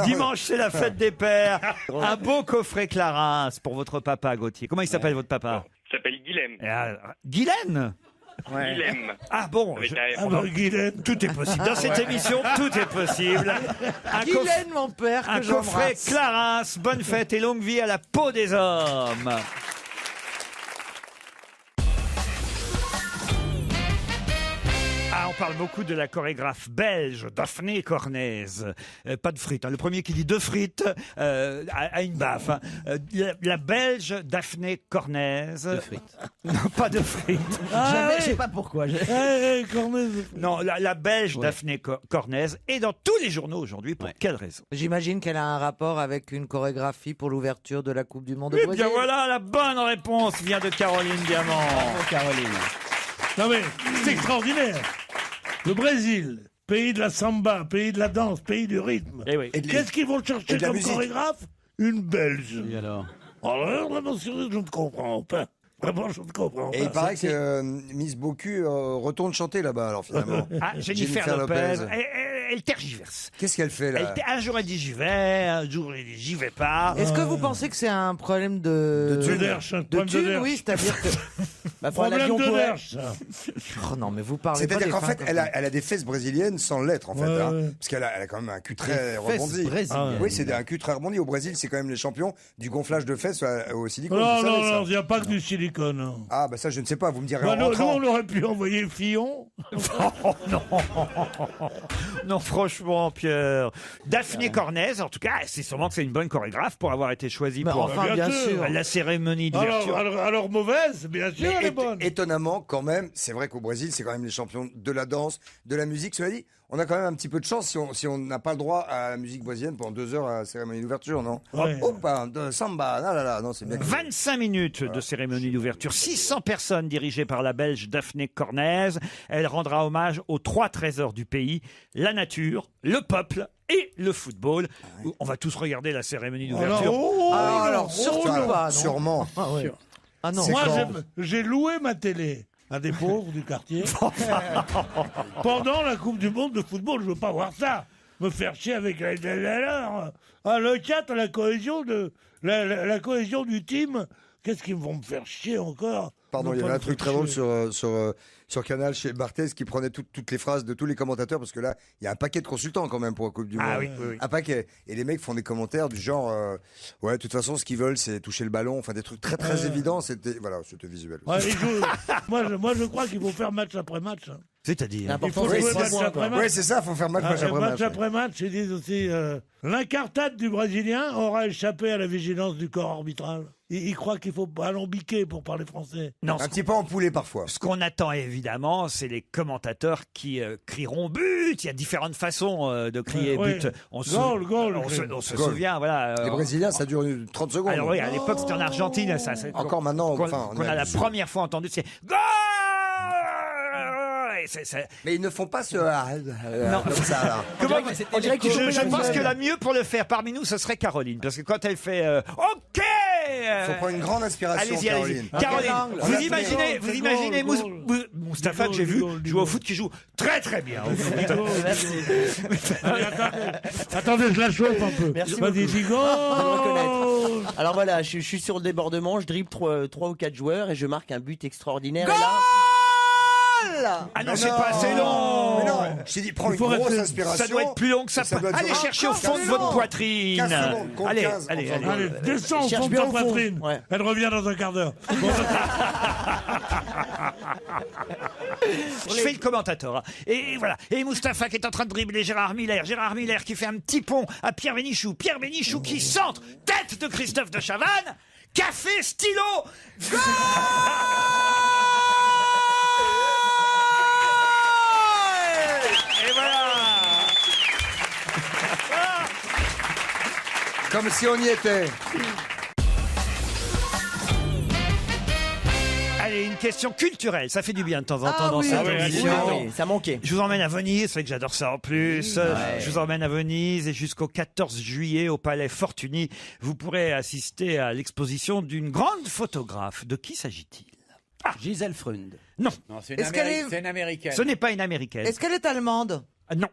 Dimanche, c'est la fête des pères. Un beau coffret Clarins pour votre papa, Gauthier. Comment il s'appelle, votre papa? Il s'appelle Guilhem. Guylaine. Guilhem. Ah bon, Avec Guylaine. tout est possible. Dans cette émission, tout est possible. Guylaine, mon père, Un que coffret j'embrasse. Clarins, bonne fête et longue vie à la peau des hommes. Ah, on parle beaucoup de la chorégraphe belge Daphné Cornez. Pas de frites. Hein. Le premier qui dit deux frites a une baffe. Hein. La belge Daphné Cornez. De frites. Non, pas de frites. Jamais, je sais pas pourquoi. Non, la belge Daphné Cornez est dans tous les journaux aujourd'hui. Pour quelle raison? J'imagine qu'elle a un rapport avec une chorégraphie pour l'ouverture de la Coupe du Monde au Eh Brésil. bien voilà, la bonne réponse vient de Caroline Diamant. Bravo, Caroline. Non mais c'est extraordinaire. Le Brésil, pays de la samba, pays de la danse, pays du rythme. Eh oui. Qu'est-ce qu'ils vont chercher et de la comme musique. chorégraphe? Une Belge. Et alors? Alors là, monsieur, je ne comprends pas. Vraiment, je ne comprends pas. Et il paraît que Miss Bocu retourne chanter là-bas, alors finalement. Ah, Jennifer Lopez. Elle tergiverse. Qu'est-ce qu'elle fait là? Un jour elle dit j'y vais, un jour elle dit j'y vais pas. Est-ce que vous pensez que c'est un problème de De derche, un problème de thune, derche. oui, c'est-à-dire que Bah, faut un Problème avion de pour elle. derche, ça. oh non, mais vous parlez pas C'est-à-dire des qu'en fins fait, comme elle ça. a des fesses brésiliennes sans l'être, en fait. Ouais, hein. ouais. Parce qu'elle a quand même un cul très Fesses rebondi. brésiliennes. Oui, c'est un cul très rebondi. Au Brésil, c'est quand même les champions du gonflage de fesses au silicone. Non, vous savez, non, ça. non, il n'y a pas que du silicone. hein. Ah, bah ça, je ne sais pas. Vous me direz Bah, en nous, rentrant. on aurait pu envoyer Fillon. Oh, non. Non, franchement, Pierre. Daphné Cornez, en tout cas, c'est sûrement que c'est une bonne chorégraphe pour avoir été choisie Mais pour enfin, bien sûr. la cérémonie d'ouverture. Alors mauvaise, bien sûr, Mais elle est bonne. étonnamment, quand même, c'est vrai qu'au Brésil, c'est quand même les champions de la danse, de la musique. Cela dit, on a quand même un petit peu de chance si on n'a pas le droit à la musique brésilienne pendant 2 heures à la cérémonie d'ouverture, non? Ouais. Opa, de samba, là, non, c'est bien. 25 minutes de cérémonie d'ouverture, 600 personnes dirigées par la Belge Daphné Cornez. Elle rendra hommage aux 3 trésors du pays, la nature, le peuple et le football. On va tous regarder la cérémonie d'ouverture. Alors, surtout pas, non. Sûrement. Ah, ouais. Ah non. C'est Moi, quand j'ai loué ma télé à des pauvres du quartier pendant la Coupe du Monde de football. Je veux pas voir ça. Me faire chier avec le 4, la cohésion la cohésion du team. Qu'est-ce qu'ils vont me faire chier encore? Pardon, Non, il y pas avait un me truc faire très drôle chier. sur Canal chez Barthez qui prenait toutes les phrases de tous les commentateurs parce que là, il y a un paquet de consultants quand même pour la Coupe du Monde. Ah oui, oui, oui. Un paquet. Et les mecs font des commentaires du genre, ouais, de toute façon, ce qu'ils veulent, c'est toucher le ballon. Enfin, des trucs très très évidents. C'était visuel. Ouais, ils jouent- moi, je crois qu'il faut faire match après match. hein. C'est-à-dire L'important, Il faut c'est jouer les match 6 points, après quoi. match. Ouais, c'est ça, faut faire match après match. Après match, ils disent aussi l'incartade du Brésilien aura échappé à la vigilance du corps arbitral. Il croit qu'il faut alambiquer pour parler français. Non, Un petit peu empoulé parfois. ce qu'on attend évidemment, c'est les commentateurs qui crieront but. Il y a différentes façons de crier Ouais, but. ouais. On Goal, on se Goal. souvient, voilà. Les Brésiliens, ça dure 30 secondes. Alors oui, à l'époque, c'était en Argentine. Ça, Encore maintenant, qu'on enfin, on qu'on est a la habitué. première fois entendu, c'est goal. Et Mais ils ne font pas ce Non. comme ça là. Comment- On dirait qu'ils je jouent pense la que la mieux pour le faire parmi nous, ce serait Caroline. Parce que quand elle fait OK Faut prendre une grande inspiration, Allez-y, allez-y. Caroline. Caroline, On vous a imaginez, fait Moustapha, que j'ai vu jouer au foot, qui joue très très bien au foot. Allez, attendez, je la chauffe un peu. Merci Vas-y, beaucoup. dis De goal. reconnaître. Alors voilà, je suis sur le débordement, je dribble 3 ou 4 joueurs et je marque un but extraordinaire. Et là... Ah non, c'est pas assez long. Mais non, je t'ai dit, prends une faut grosse rester- inspiration. Ça doit être plus long que ça. Ça doit Allez durer chercher au 15 fond de votre secondes. poitrine. 15 secondes, compte Allez, 15, allez, on s'en allez. Allez, descends au Cherche fond de bien ta au fond. poitrine. Ouais. Elle revient dans un quart d'heure. Je fais le commentateur. Et voilà. Et Moustapha qui est en train de dribbler Gérard Miller. Gérard Miller qui fait un petit pont à Pierre Bénichou. Pierre Bénichou qui centre. Tête de Christophe de Chavannes. Café, stylo. Goal. Comme si on y était. Allez, une question culturelle, ça fait du bien de temps en temps dans oui, cette oui, émission. oui, ça manquait. Je vous emmène à Venise, c'est vrai que j'adore ça en plus. Je vous emmène à Venise et jusqu'au 14 juillet au Palais Fortuny, vous pourrez assister à l'exposition d'une grande photographe. De qui s'agit-il? Gisèle Freund. Non. Non, c'est Est-ce qu'elle est- c'est une américaine. Ce n'est pas une américaine. Est-ce qu'elle est allemande? Non.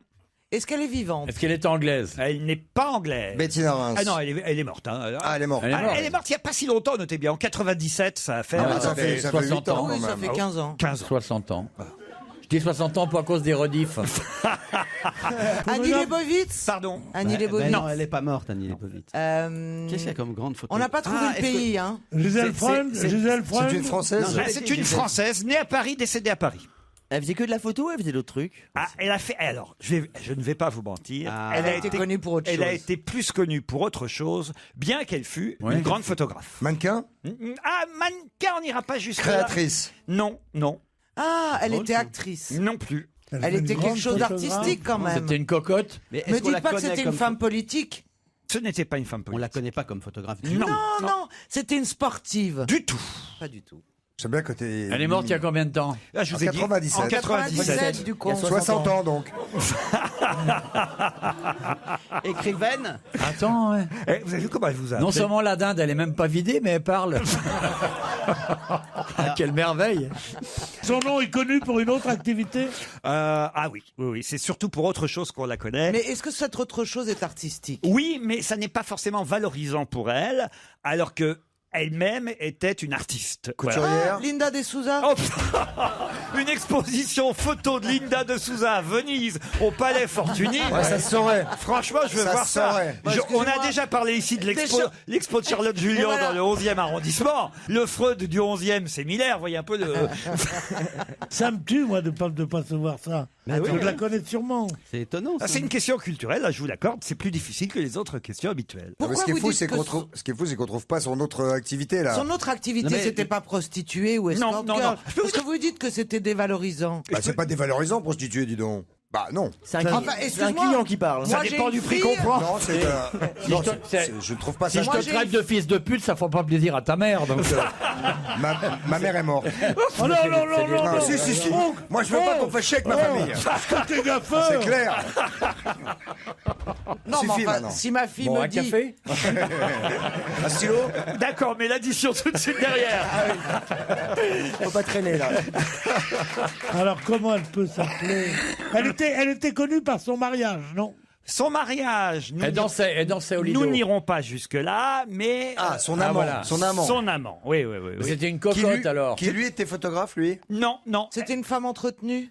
Est-ce qu'elle est vivante? Est-ce qu'elle est anglaise? Elle n'est pas anglaise. Bettina Reims. Ah non, elle est morte. Hein. Ah, elle est morte. Elle est morte. Elle est morte il n'y a pas si longtemps, notez bien. En 97, ça a fait... Ah, ça fait 8 60 ans. ans. Oui, quand ça même. fait 15 ans. 15 ans. 60 ans. Je dis 60 ans pas à cause des rediffs. Annie Leibovitz? Pardon. Annie Ben Leibovitz. non, elle n'est pas morte, Annie Leibovitz. Qu'est-ce qu'il y a comme grande photo? On n'a pas trouvé Ah, le est-ce que- pays, hein. Gisèle Freund, Gisèle Freund. C'est une Française. Non, C'est une Française, née à Paris, décédée à Paris. Elle faisait que de la photo ou elle faisait d'autres trucs? Ah, elle a fait. Alors, je ne vais pas vous mentir. Ah. Elle a été connue pour autre Elle a chose. été plus connue pour autre chose, bien qu'elle fût Ouais. une grande photographe. Mannequin. Ah, mannequin, on n'ira pas jusque Créatrice. Non, non, Ah, elle était actrice. non plus. Elle était quelque chose d'artistique quand même. C'était une cocotte. Mais Me est-ce qu'on la dites pas que connaît c'était une comme femme politique. Ce n'était pas une femme On la politique. connaît pas comme photographe. Non, Non, c'était une sportive. du tout. Pas du tout. J'aime bien côté. Elle est morte il y a combien de temps? Là, je En vous ai dit, 97. en 97. du con. 60 ans donc. Écrivaine. Attends, ouais. Eh, vous avez vu comment elle vous a Non appelé seulement la dinde, elle est même pas vidée, mais elle parle. Ah, quelle merveille. Son nom est connu pour une autre activité. Ah oui, oui, oui. C'est surtout pour autre chose qu'on la connaît. Mais est-ce que cette autre chose est artistique? Oui, mais ça n'est pas forcément valorisant pour elle, alors que elle-même était une artiste. Couturière. Linda de Souza? Oh, une exposition photo de Linda de Souza à Venise, au Palais Fortuny. Ouais, ça se saurait. Franchement, je veux Ça voir se ça. saurait. On a excusez-moi. déjà parlé ici de l'expo de Charlotte Julien voilà. dans le 11e arrondissement. Le Freud du 11e, c'est Miller. Vous voyez un peu le... Ça me tue, moi, de pas savoir ça. Mais Je oui. la connais sûrement. C'est étonnant. Ah, ça. c'est une question culturelle, là, je vous l'accorde. C'est plus difficile que les autres questions habituelles. Ah, mais Pourquoi ce qui est vous fou, dites c'est que qu'on trouve pas son autre activité là. Son autre activité, Non, mais- c'était pas prostituée ou escort non, girl. non. Parce que vous dites que c'était dévalorisant. Bah, c'est pas dévalorisant prostituée, dis donc. Bah non. C'est un, Enfin, c'est un excuse-moi. client qui parle. Ça Moi, dépend j'ai du une prix fille. qu'on prend. Non, c'est. non, je ne trouve pas Si ça. je moi, te j'ai- traite de fils de pute, ça fera pas plaisir à ta mère. Donc, Ma mère est morte. Oh non, non, non, non, Non, non. si, si, si. Oh, Moi, je veux pas qu'on fasse chier avec ma famille. T'es gaffeur. C'est clair. Non, Suffit mais enfin, maintenant. si ma fille bon, me un dit... café. Un stylo. D'accord, mais l'addition tout de suite derrière. Faut pas traîner là. Alors, comment elle peut s'appeler elle était connue par son mariage, non? Son mariage, nous Elle dansait au Lido. nous n'irons pas jusque-là, mais... Ah, son Ah, amant. voilà. Son amant. Son amant, oui, oui, oui. oui. C'était une Qui, cocotte lui, alors. qui lui était photographe, lui. Non, non. C'était une femme entretenue?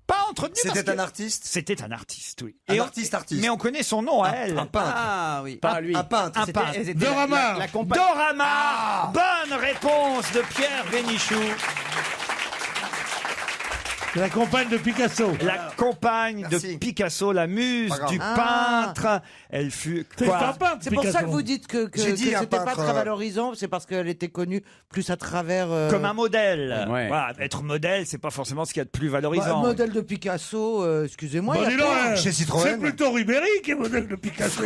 Pas entretenu. C'était parce un que- artiste. C'était un artiste, oui. Un on- artiste. Mais on connaît son nom à elle. Un peintre. Ah oui. Pas lui. Un peintre. Un C'était- peintre. elles étaient Dora Maar. la compagne. Dora Maar. Bonne réponse de Pierre Bénichou. C'est la compagne de Picasso. La compagne Merci. de Picasso, la muse Pas grave. du Ah. peintre. Elle fut C'est quoi un peintre, C'est pour ça Picasso. que vous dites que J'ai dit un c'était pas peintre, très valorisant, c'est parce qu'elle était connue plus à travers... Comme un modèle. Ouais. Voilà, être modèle, c'est pas forcément ce qu'il y a de plus Bah, valorisant. modèle de Picasso, excusez-moi. Bah, il y a dis donc, pas- Chez Citroën. c'est plutôt Ribéry qui est modèle de Picasso.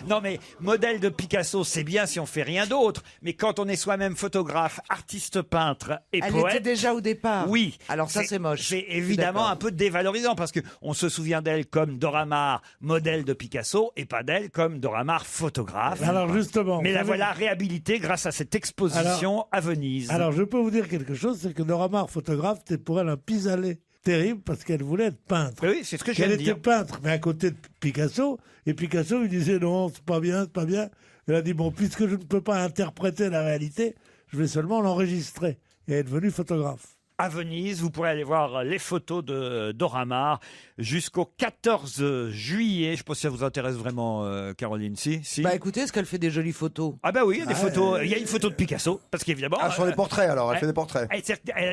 Non mais modèle de Picasso, c'est bien si on fait rien d'autre. Mais quand on est soi-même photographe, artiste peintre et Elle poète, était déjà au départ. oui. Alors ça, c'est moche. C'est Je suis évidemment d'accord. un peu dévalorisant parce que on se souvient d'elle comme Dora Maar, modèle de Picasso, et pas d'elle comme Dora Maar, photographe. Alors justement. Mais la vous savez- voilà réhabilitée grâce à cette exposition à Venise. Alors je peux vous dire quelque chose, c'est que Dora Maar, photographe, c'était pour elle un pis-aller terrible parce qu'elle voulait être peintre. Oui, c'est ce que je viens Elle de était dire. peintre, mais à côté de Picasso, et Picasso lui disait non, c'est pas bien, c'est pas bien. Elle a dit bon, puisque je ne peux pas interpréter la réalité, je vais seulement l'enregistrer. Et elle est devenue photographe. À Venise, vous pourrez aller voir les photos de Dora Maar jusqu'au 14 juillet. Je ne sais pas si ça vous intéresse vraiment, Caroline. Si. Bah écoutez, est-ce qu'elle fait des jolies photos? Ah bah oui, il y a des photos. Il y a une photo de Picasso, parce qu'évidemment... Ah, sur les portraits alors. Elle fait des portraits.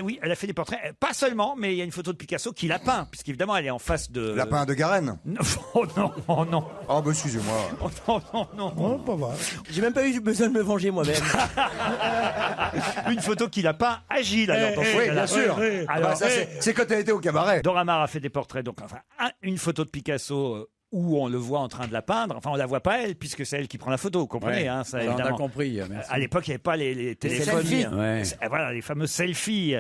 Oui, elle a fait des portraits. Pas seulement, mais il y a une photo de Picasso qui l'a peint, puisqu'évidemment, elle est en face de... La peint de Garenne. Non, oh non, oh non, Oh, bah, excusez-moi. oh non, non, non. Oh, pas mal. J'ai même pas eu besoin de me venger moi-même. Une photo qu'il a peint à Gilles, alors, dans ce Oui, cas-là. bien sûr. oui. Alors, Bah, ça, c'est quand elle était au cabaret. Dora Maar a fait des portraits, donc enfin, une photo de Picasso où on le voit en train de la peindre. Enfin, on la voit pas elle, puisque c'est elle qui prend la photo, vous comprenez Ouais. hein, ça, Ça, on a évidemment. compris, merci. À l'époque, il n'y avait pas les téléphones. selfies. Ouais. Voilà, les fameux selfies.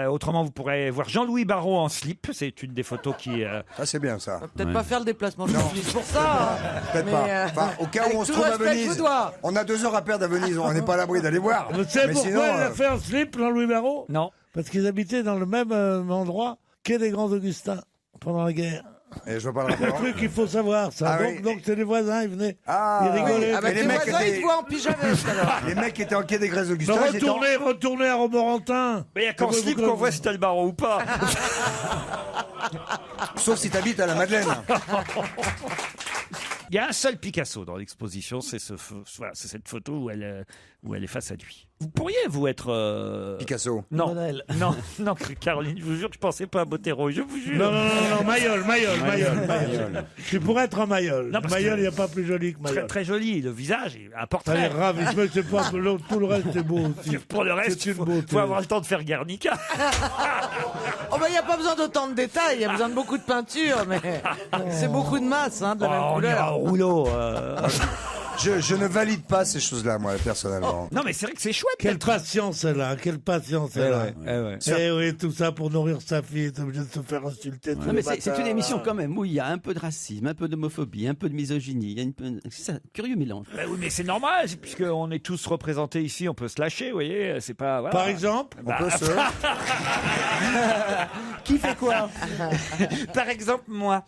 Autrement, vous pourrez voir Jean-Louis Barrault en slip. C'est une des photos qui... Ah, c'est bien ça. Peut-être pas faire le déplacement juste pour ça. Peut-être Mais, pas. Enfin, au cas avec où on se tout trouve à respect que je Venise, vous dois. on a 2 heures à perdre à Venise, on n'est pas à l'abri d'aller voir. Vous savez pourquoi sinon, il a fait un slip, Jean-Louis Barrault? Non. Parce qu'ils habitaient dans le même endroit qu'est des Grands Augustins pendant la guerre. Et je vois pas le C'est un rapport. truc qu'il faut savoir, ça. Ah donc, oui. donc c'est les voisins, ils venaient, Ah, ils rigolaient. Ah bah, Et les tes mecs voisins, étaient- ils te voient en pyjama, alors. Les mecs qui étaient en quai des Grèces Mais Augustins, ils étaient en- retournez à Romorantin. Mais il n'y a qu'en slip qu'on voit si t'as le Barrault ou pas. sauf si t'habites à la Madeleine. Il y a un seul Picasso dans l'exposition, c'est voilà, c'est cette photo où elle est face à lui. Vous pourriez, vous, être... Picasso. Non, non, Caroline, je vous jure que je pensais pas à Bottero, je vous jure. Non, Mayol. Tu pourrais être un Mayol. Non, parce Mayol, que- il n'y a pas plus joli que Très, Mayol. très joli, le visage, un Ça a portrait. l'air ravissement, c'est pas que l'autre, tout le reste est beau aussi. Pour le reste, C'est il une faut, beauté. faut avoir le temps de faire Guernica. Oh bah il n'y a pas besoin d'autant de détails, il y a besoin de beaucoup de peinture, mais c'est beaucoup de masse, hein, de la même Oh, on ira couleur. au rouleau. Je ne valide pas ces choses-là, moi, personnellement. Non, mais c'est vrai que c'est chouette. Quelle patience elle a, quelle patience elle a. Eh oui, tout ça pour nourrir sa fille, t'es obligé de se faire insulter. tous Non, mais les c'est une matins. émission quand même où il y a un peu de racisme, un peu d'homophobie, un peu de misogynie. Il y a c'est ça, curieux mélange. Bah oui, mais c'est normal, puisqu'on est tous représentés ici, on peut se lâcher, vous voyez, c'est pas... Voilà. Par exemple, Bah, On peut se... Qui fait quoi Par exemple, moi.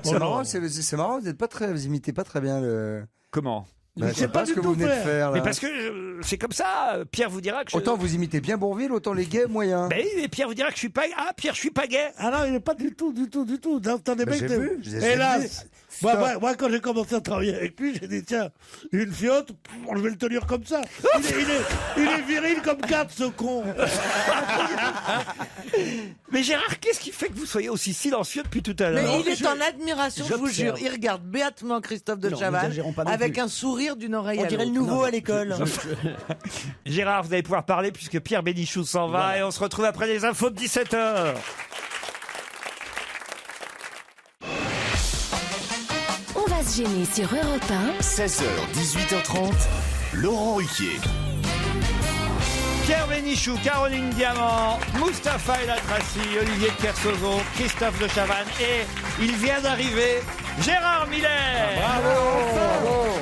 C'est marrant, c'est marrant, vous imitez pas très bien le... Comment Je sais pas ce que vous venez de faire, là. Mais parce que c'est comme ça, Pierre vous dira que je... Autant vous imitez bien Bourvil, autant les gays, moyens. Ben oui, mais Pierre vous dira que je suis pas... Ah, Pierre, je suis pas gay. ah non, il n'est pas du tout. Dans des Mais mecs, j'ai t'es- vu, j'ai hélas. vu. Moi, quand j'ai commencé à travailler avec lui, j'ai dit tiens, une fiotte, je vais le tenir comme ça. Il est viril comme quatre, ce con. Mais Gérard, qu'est-ce qui fait que vous soyez aussi silencieux depuis tout à l'heure Mais il est en admiration, je vous j'observe. jure. Il regarde béatement Christophe de Non, Chavannes n'exagérons pas non avec plus. un sourire d'une oreille On à dirait le l'autre. nouveau Non, à l'école. Gérard, vous allez pouvoir parler puisque Pierre Bénichou s'en va et on se retrouve après les infos de 17h. On va se gêner sur Europe 1. 16h, 18h30, Laurent Ruquier. Pierre Bénichou, Caroline Diamant, Mustapha El Atrassi, Olivier de Kersauzon, Christophe de Chavannes et il vient d'arriver, Gérard Miller. Bravo.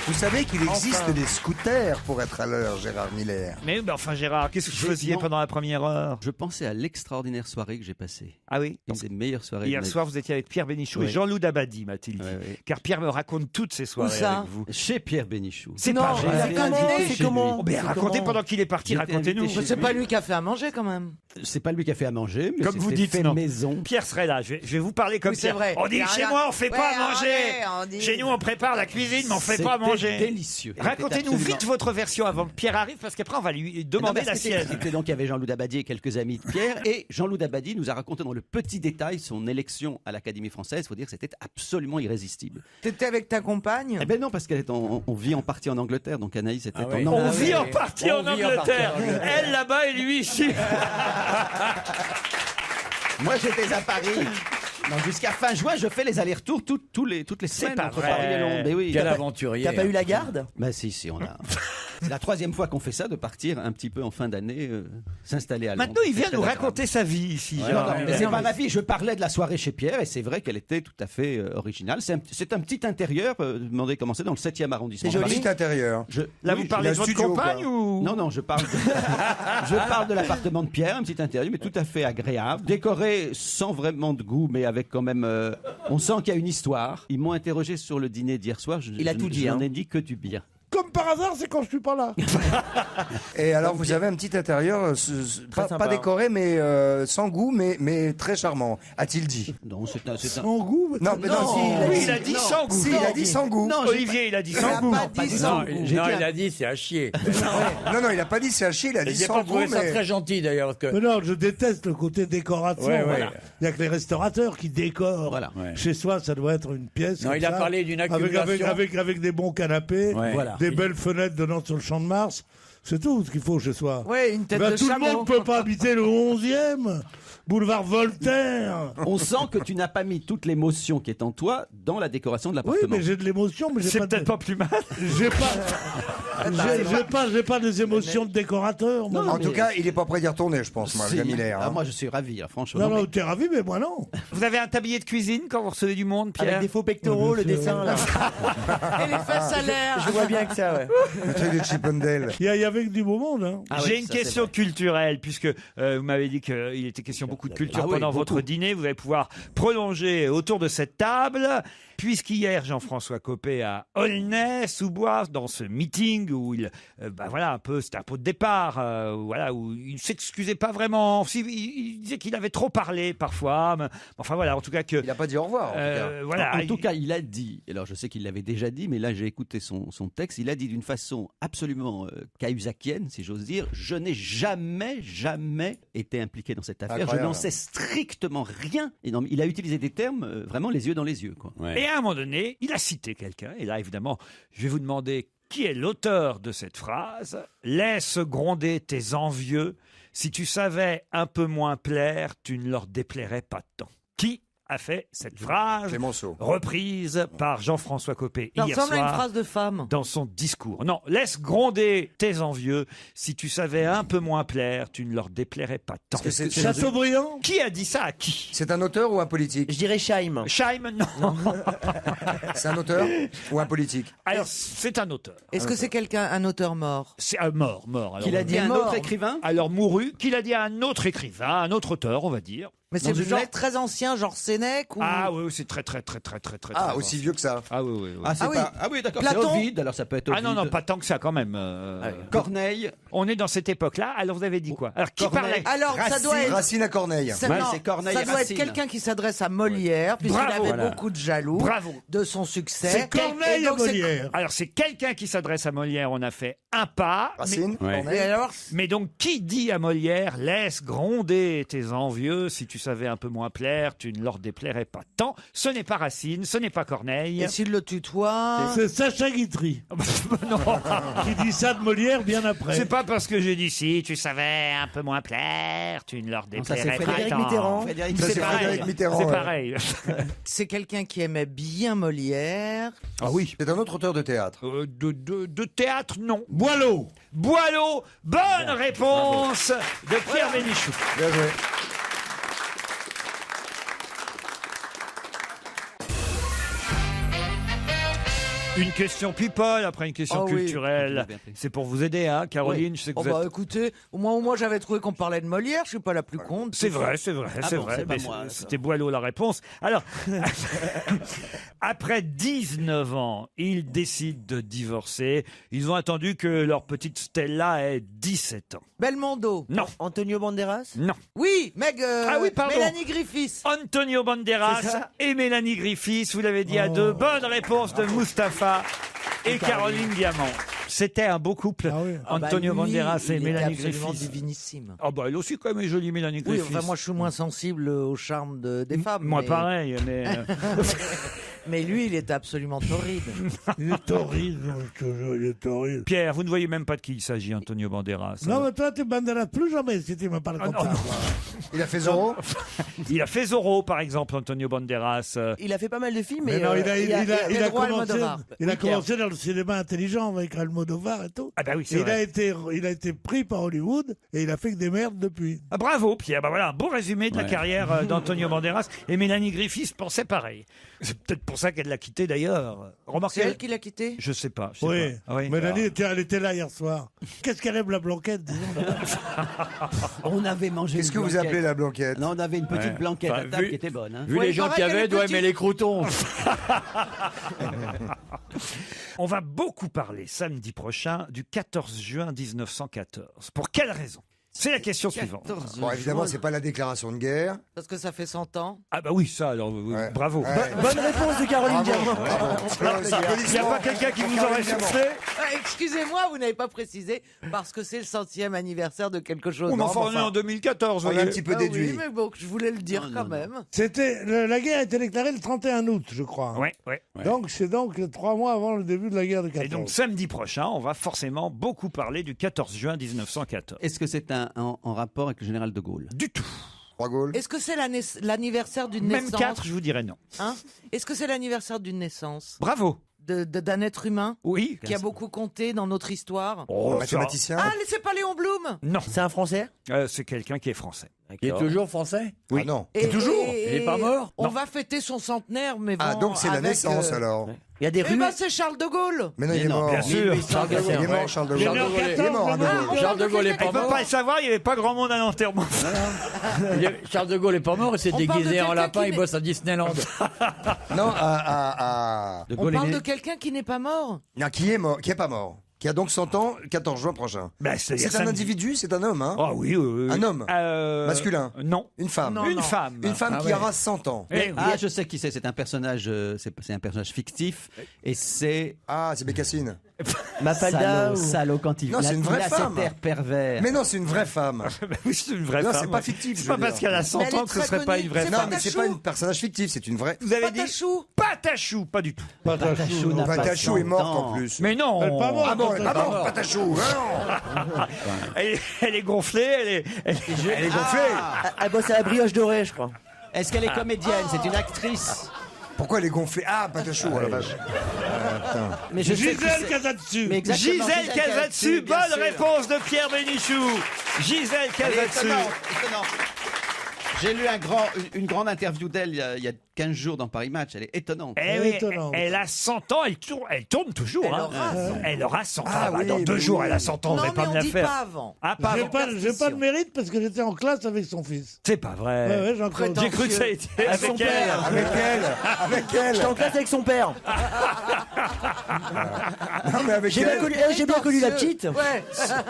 Vous savez qu'il existe des scooters pour être à l'heure, Gérard Miller. Mais enfin Gérard, qu'est-ce que vous faisiez pendant la première heure? Je pensais à l'extraordinaire soirée que j'ai passée. Ah oui. Une des meilleures soirées. Hier de ma soir, vie. vous étiez avec Pierre Bénichou et Oui. Jean-Loup Dabadi, m'a-t-il dit. Ouais, ouais. Car Pierre me raconte toutes ses soirées ça avec vous. Chez Pierre Bénichou. C'est Non, pas il vrai. a fait un dîner, c'est comment Oh, ben, racontez pendant qu'il est parti, J'étais racontez-nous. invité Mais c'est pas lui qui a fait à manger quand même. C'est pas lui qui a fait à manger, mais Comme vous c'était dites, fait non. maison. Pierre serait là, je vais vous parler comme Oui, c'est Pierre. vrai. On dit Il y a que chez rien- moi on fait Ouais, pas à manger. on dit- Chez nous on prépare la cuisine mais on fait pas à C'était manger. délicieux. Racontez-nous C'était vite absolument- votre version avant que Pierre arrive parce qu'après on va lui demander Non, la parce que c'était- sienne. c'était donc il y avait Jean-Loup Dabadi et quelques amis de Pierre et Jean-Loup Dabadi nous a raconté dans le petit détail son élection à l'Académie française. Il faut dire que c'était absolument irrésistible. T'étais avec ta compagne? Eh ben non, parce on vit en partie en Angleterre, donc Anaïs était Ah oui. en On Angleterre. vit en partie On en vit en partie Angleterre. en Angleterre. Elle là-bas et lui ici. Moi j'étais à Paris. Donc jusqu'à fin juin, je fais les allers-retours toutes les semaines pas entre vrai. Paris et Londres. Mais oui. Quel aventurier. T'as pas eu la garde? Bah si, on a. C'est la troisième fois qu'on fait ça, de partir un petit peu en fin d'année, s'installer à Londres. Maintenant il vient C'est nous très raconter sa vie ici. Non, Gérard non, Miller. mais c'est pas ma vie. Je parlais de la soirée chez Pierre et c'est vrai qu'elle était tout à fait originale. C'est un petit intérieur. Demandez comment c'est dans le 7e arrondissement. C'est de joli Paris. intérieur. Là Oui, vous parlez il a de votre studio, compagne quoi. ou Non, je parle de l'appartement de Pierre, un petit intérieur, mais tout à fait agréable. Décoré sans vraiment de goût, mais avec quand même... on sent qu'il y a une histoire. Ils m'ont interrogé sur le dîner d'hier soir. Il a tout dit, J'en hein. ai dit que du bien. Comme par hasard, c'est quand je suis pas là. Et alors, vous avez un petit intérieur, pas sympa. décoré, mais sans goût, mais très charmant, a-t-il dit. Non, c'est un... Sans goût. Non, mais non, si, Oui, il a dit sans goût. Si, il a dit sans goût. Non, Olivier, il a dit sans goût. Pas dit Non, sans non, goût. J'ai dit il a dit c'est à chier. Non, il a pas dit c'est à chier, il a Et dit j'ai sans pas goût, trouvé ça mais... très gentil d'ailleurs. Parce que... Mais non, je déteste le côté décoration. Ouais, ouais. Voilà. Il n'y a que les restaurateurs qui décorent. Voilà. Ouais. Chez soi, ça doit être une pièce. Non, comme il a ça, parlé d'une avec, accumulation. avec des bons canapés, Ouais. Voilà. des belles fenêtres donnant sur le champ de Mars. C'est tout ce qu'il faut chez soi. Oui, une tête Ben, de tout chameau. le monde ne peut pas habiter le 11e, boulevard Voltaire. On sent que tu n'as pas mis toute l'émotion qui est en toi dans la décoration de Oui, l'appartement. mais j'ai de l'émotion, mais j'ai C'est pas peut-être pas plus mal. J'ai pas des émotions de décorateur. moi. En tout cas, il est pas prêt d'y retourner, je pense, moi, le Si. gars Miller. Ah, hein. moi, je suis ravi, hein, franchement. Non, Non, non, mais- t'es ravi, mais moi non. Vous avez un tablier de cuisine quand vous recevez du monde, Pierre? Avec des faux pectoraux, le dessin, là. Et les fesses à l'air. Je vois bien que ça, ouais. Le truc de Chippendale. Il y avait que du beau monde. Hein. Ah J'ai oui, une ça, c'est question vrai. culturelle, puisque vous m'avez dit qu'il était question beaucoup de culture Ah oui, pendant votre beaucoup. dîner. Vous allez pouvoir prolonger autour de cette table. Puisqu'hier, Jean-François Copé à Aulnay-sous-Bois, dans ce meeting où il, voilà, c'était un peu de départ, voilà, où il ne s'excusait pas vraiment. Il disait qu'il avait trop parlé parfois. Mais, enfin voilà, en tout cas que. Il n'a pas dit au revoir. En tout cas. Voilà. En tout cas, il a dit, alors je sais qu'il l'avait déjà dit, mais là j'ai écouté son texte, il a dit d'une façon absolument cahuzaquienne, si j'ose dire, je n'ai jamais été impliqué dans cette affaire, Incroyable. je n'en sais strictement rien. Et non, mais il a utilisé des termes vraiment les yeux dans les yeux. Quoi. Et à un moment donné, il a cité quelqu'un. Et là, évidemment, je vais vous demander qui est l'auteur de cette phrase. Laisse gronder tes envieux. Si tu savais un peu moins plaire, tu ne leur déplairais pas tant. Qui a fait cette phrase Clémenceau. reprise par Jean-François Copé Ça hier ressemble à une soir phrase de femme. dans son discours. Non, laisse gronder tes envieux. Si tu savais un peu moins plaire, tu ne leur déplairais pas tant. Est-ce que c'est- Chateaubriand. Qui a dit ça à qui? C'est un auteur ou un politique? Je dirais Scheim. Scheim, non. C'est un auteur ou un politique? Alors, c'est un auteur. Est-ce que c'est un auteur mort? C'est mort. Alors, Qu'il a dit il est à un mort. autre écrivain Alors mouru, qu'il a dit à un autre écrivain, un autre auteur, on va dire. Mais c'est Dans du genre- très ancien, genre Sénèque ou... Ah oui, c'est très. Ah, très aussi vieux que ça. Ah oui. Ah, c'est Ah oui. pas- ah oui, d'accord, c'est Platon. Ovide, alors ça peut être Ovide. Ah non, pas tant que ça quand même. Corneille. On est dans cette époque-là. Alors vous avez dit quoi? Alors qui Corneille. parlait? Alors, ça doit être... Racine à Corneille. Ça, Ouais, non, c'est Corneille ça et doit être Racine. quelqu'un qui s'adresse à Molière, puisqu'il Bravo. avait Voilà. beaucoup de jaloux Bravo. de son succès. C'est Corneille Et et donc, c'est- Molière. Alors c'est quelqu'un qui s'adresse à Molière. On a fait un pas. Racine, Ouais. Et Corneille. alors, Mais donc, qui dit à Molière, laisse gronder tes envieux, si tu savais un peu moins plaire, tu ne leur déplairais pas tant. Ce n'est pas Racine, ce n'est pas Corneille. et s'il le tutoie... C'est Sacha Guitry Non, qui dit ça de Molière bien après. c'est pas parce que j'ai dit si tu savais un peu moins plaire, tu ne leur Non, ça, c'est déplairais pas Frédéric tant. Mitterrand. Frédéric Ça, c'est Mitterrand. Frédéric Mitterrand. C'est ouais. pareil. C'est quelqu'un qui aimait bien Molière. Ah oui. C'est un autre auteur de théâtre. De théâtre, non. Boileau. Boileau, bonne réponse de Pierre Bénichou. Bien joué. Une question people après une question Ah oui. culturelle. Bien pris. C'est pour vous aider, hein, Caroline. Je sais que Oh vous bah êtes... écoutez, moi j'avais trouvé qu'on parlait de Molière, je suis pas la plus con. C'est vrai. Ah bon, c'est pas mais moi, c'était Boileau la réponse. Alors, après 19 ans, ils décident de divorcer. Ils ont attendu que leur petite Stella ait 17 ans. Belmondo. Non, Antonio Banderas. non. Oui, Meg. Ah oui, pardon. Mélanie Griffiths. Antonio C'est Banderas ça et Mélanie Griffiths, vous l'avez dit à deux. Bonne réponse de Mustapha et Caroline Diamant. C'était un beau couple, Ah oui. Antonio Bah, lui, Banderas et il était Mélanie absolument Griffiths. divinissime. Ah bah elle aussi quand même est jolie, Mélanie Oui, Griffiths. enfin moi je suis moins sensible au charme des femmes. Moi mais- pareil, mais... Mais lui, il était absolument torride. Il est horrible, je te jure, il est horrible. Pierre, vous ne voyez même pas de qui il s'agit, Antonio Banderas. Non, mais toi, tu banderas plus jamais si tu me parles comme ça. Il a fait Zorro. Il a fait Zorro, par exemple, Antonio Banderas. Il a fait pas mal de films, Mais mais non, il a Pedro commencé, Almodovar. il a Oui, Pierre. commencé dans le cinéma intelligent avec Almodovar et tout. Ah bah oui, c'est Et il vrai. a été pris par Hollywood et il a fait que des merdes depuis. Ah, bravo, Pierre. Bah voilà, un beau résumé de la carrière d'Antonio Banderas. Et Mélanie Griffiths pensait pareil. C'est peut-être pour ça qu'elle l'a quitté d'ailleurs. C'est Remarquez. elle qui l'a quitté. Je sais pas. je sais Oui, pas. Ah oui. Mélanie, elle était là hier soir. Qu'est-ce qu'elle aime la blanquette, disons. On avait mangé Qu'est-ce une que vous blanquette. appelez la blanquette? Non, on avait une petite Ouais. blanquette Enfin, à table vu- qui était bonne. Hein. Vu Ouais, les il gens paraît qu'il y qu'elle avait, est doit petite. aimer les croutons. On va beaucoup parler samedi prochain du 14 juin 1914. Pour quelle raison? C'est la question suivante. Bon, évidemment, c'est pas la déclaration de guerre. Parce que ça fait 100 ans. Ah bah oui, ça, alors, bravo. Ouais. Bonne réponse de Caroline Diamant. Il n'y a pas quelqu'un qui vous aurait soufflé? Excusez-moi, vous n'avez pas précisé, parce que c'est le 100e anniversaire de quelque chose. On en est en 2014, On a voyez. un petit peu déduit. Oui, mais bon, je voulais le dire quand même. La guerre a été déclarée le 31 août, je crois. Ouais. Donc c'est donc 3 mois avant le début de la guerre de 14. Et donc samedi prochain, on va forcément beaucoup parler du 14 juin 1914. Est-ce que c'est en rapport avec le général de Gaulle? Du tout. Est-ce que c'est l'anniversaire d'une Même naissance? 4, je vous dirais non. Hein? Est-ce que c'est l'anniversaire d'une naissance? Bravo. D'un être humain? Oui. Qui a beaucoup compté dans notre histoire? Oh, mathématicien. Ah, c'est pas Léon Blum? Non. C'est un Français? C'est quelqu'un qui est français. Il est toujours français? Oui. Ah non. Et toujours. Il est pas mort? On va fêter son centenaire, mais bon, Ah, donc c'est la avec, naissance alors. Il y a des Eh rues. ben, c'est Charles de Gaulle. Mais non, il est mort. Bien sûr. Charles de Gaulle. Il est mort, Charles de Gaulle. Charles de Gaulle est- Il est mort, hein, de Gaulle. Charles de Gaulle est pas On ne peut mort. pas le savoir, il n'y avait pas grand monde à l'enterrement. Charles de Gaulle est pas mort, il s'est On parle de déguisé en quelqu'un lapin, qui il n'est- bosse à Disneyland. Non, De On Gaulle parle est de né- quelqu'un qui n'est pas mort. non, qui est mort, qui est pas mort, qui a donc 100 ans, 14 juin prochain. Bah, c'est-à-dire C'est un samedi. individu, c'est un homme, hein. Ah oui, Un homme. Masculin. Non. Une femme. Non, Une non. femme. Une femme Ah qui ouais. aura 100 ans. Eh oui. Ah, je sais qui c'est. C'est un personnage, c'est un personnage fictif, et c'est Ah, c'est Bécassine. Mafalda. salaud quand il Non, c'est une vraie femme. l'air pervers. Mais non, c'est une vraie femme. Bah oui, c'est une vraie Non, femme. c'est pas fictif, C'est je pas veux parce dire. qu'elle a 100 Mais elle est ans que ce très serait pas connue. une vraie C'est Non, femme. mais c'est pas un personnage fictif, c'est une vraie. Vous avez dit Patachou. Patachou, pas du tout. Patachou n'a pas Patachou est 100 morte ans. en plus. Mais non. Elle est pas morte. Ah bon, elle est pas Patachou. morte, Patachou. Non. Elle est gonflée, elle est gonflée. Elle bosse à la brioche dorée, je crois. Est-ce qu'elle est comédienne? C'est une actrice. Pourquoi elle est gonflée? Ah, Patachou, oh la vache. Mais je sais qui Gisèle c'est. Casatsu. Mais exactement, Gisèle Casatsu, bien bonne sûr. réponse de Pierre Bénichou. Gisèle Elle est Casatsu. étonnante. J'ai lu une grande interview d'elle il y a 15 jours dans Paris Match. Elle est étonnante. Eh oui, Étonnante. elle a 100 ans, elle tourne toujours. Elle hein. aura 100 ans. Elle aura 100 ans. Ah Bah, oui, dans 2 mais jours, oui. elle a 100 ans, vous Non, n'allez mais pas me on la dit faire. pas avant. Ah, pas avant. J'ai pas de mérite parce que j'étais en classe avec son fils. C'est pas vrai. Ouais, j'en connais. J'ai cru que ça a été Avec son avec elle. père. Avec elle. Avec elle. J'étais en classe avec son père. Non, mais avec J'ai bien elle. connu la petite. Ouais.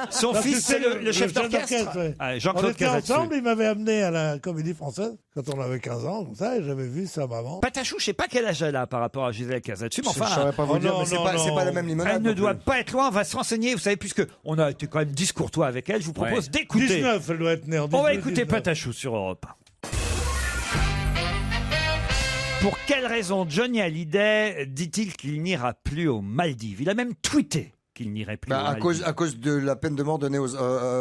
Son Parce que fils, c'est le chef d'orchestre. ouais. Ah, On Jean-Claude était Casatsu. ensemble, il m'avait amené à la Comédie Française quand on avait 15 ans, comme ça, et j'avais vu sa maman. Patachou, je sais pas quel âge elle a par rapport à Gisèle Casatsu, mais Je enfin, saurais pas vous Oh dire, non, mais c'est non, pas, non. c'est pas la même limonade. elle ne non doit plus. pas être loin, on va se renseigner. Vous savez, puisque on a été quand même discourtois avec elle, je vous propose Ouais. d'écouter. 19, elle doit être née en 19. On va écouter 19. Patachou sur Europe 1. Pour quelle raison Johnny Hallyday dit-il qu'il n'ira plus aux Maldives? Il a même tweeté qu'il n'irait plus aux Bah, Maldives. à cause de la peine de mort donnée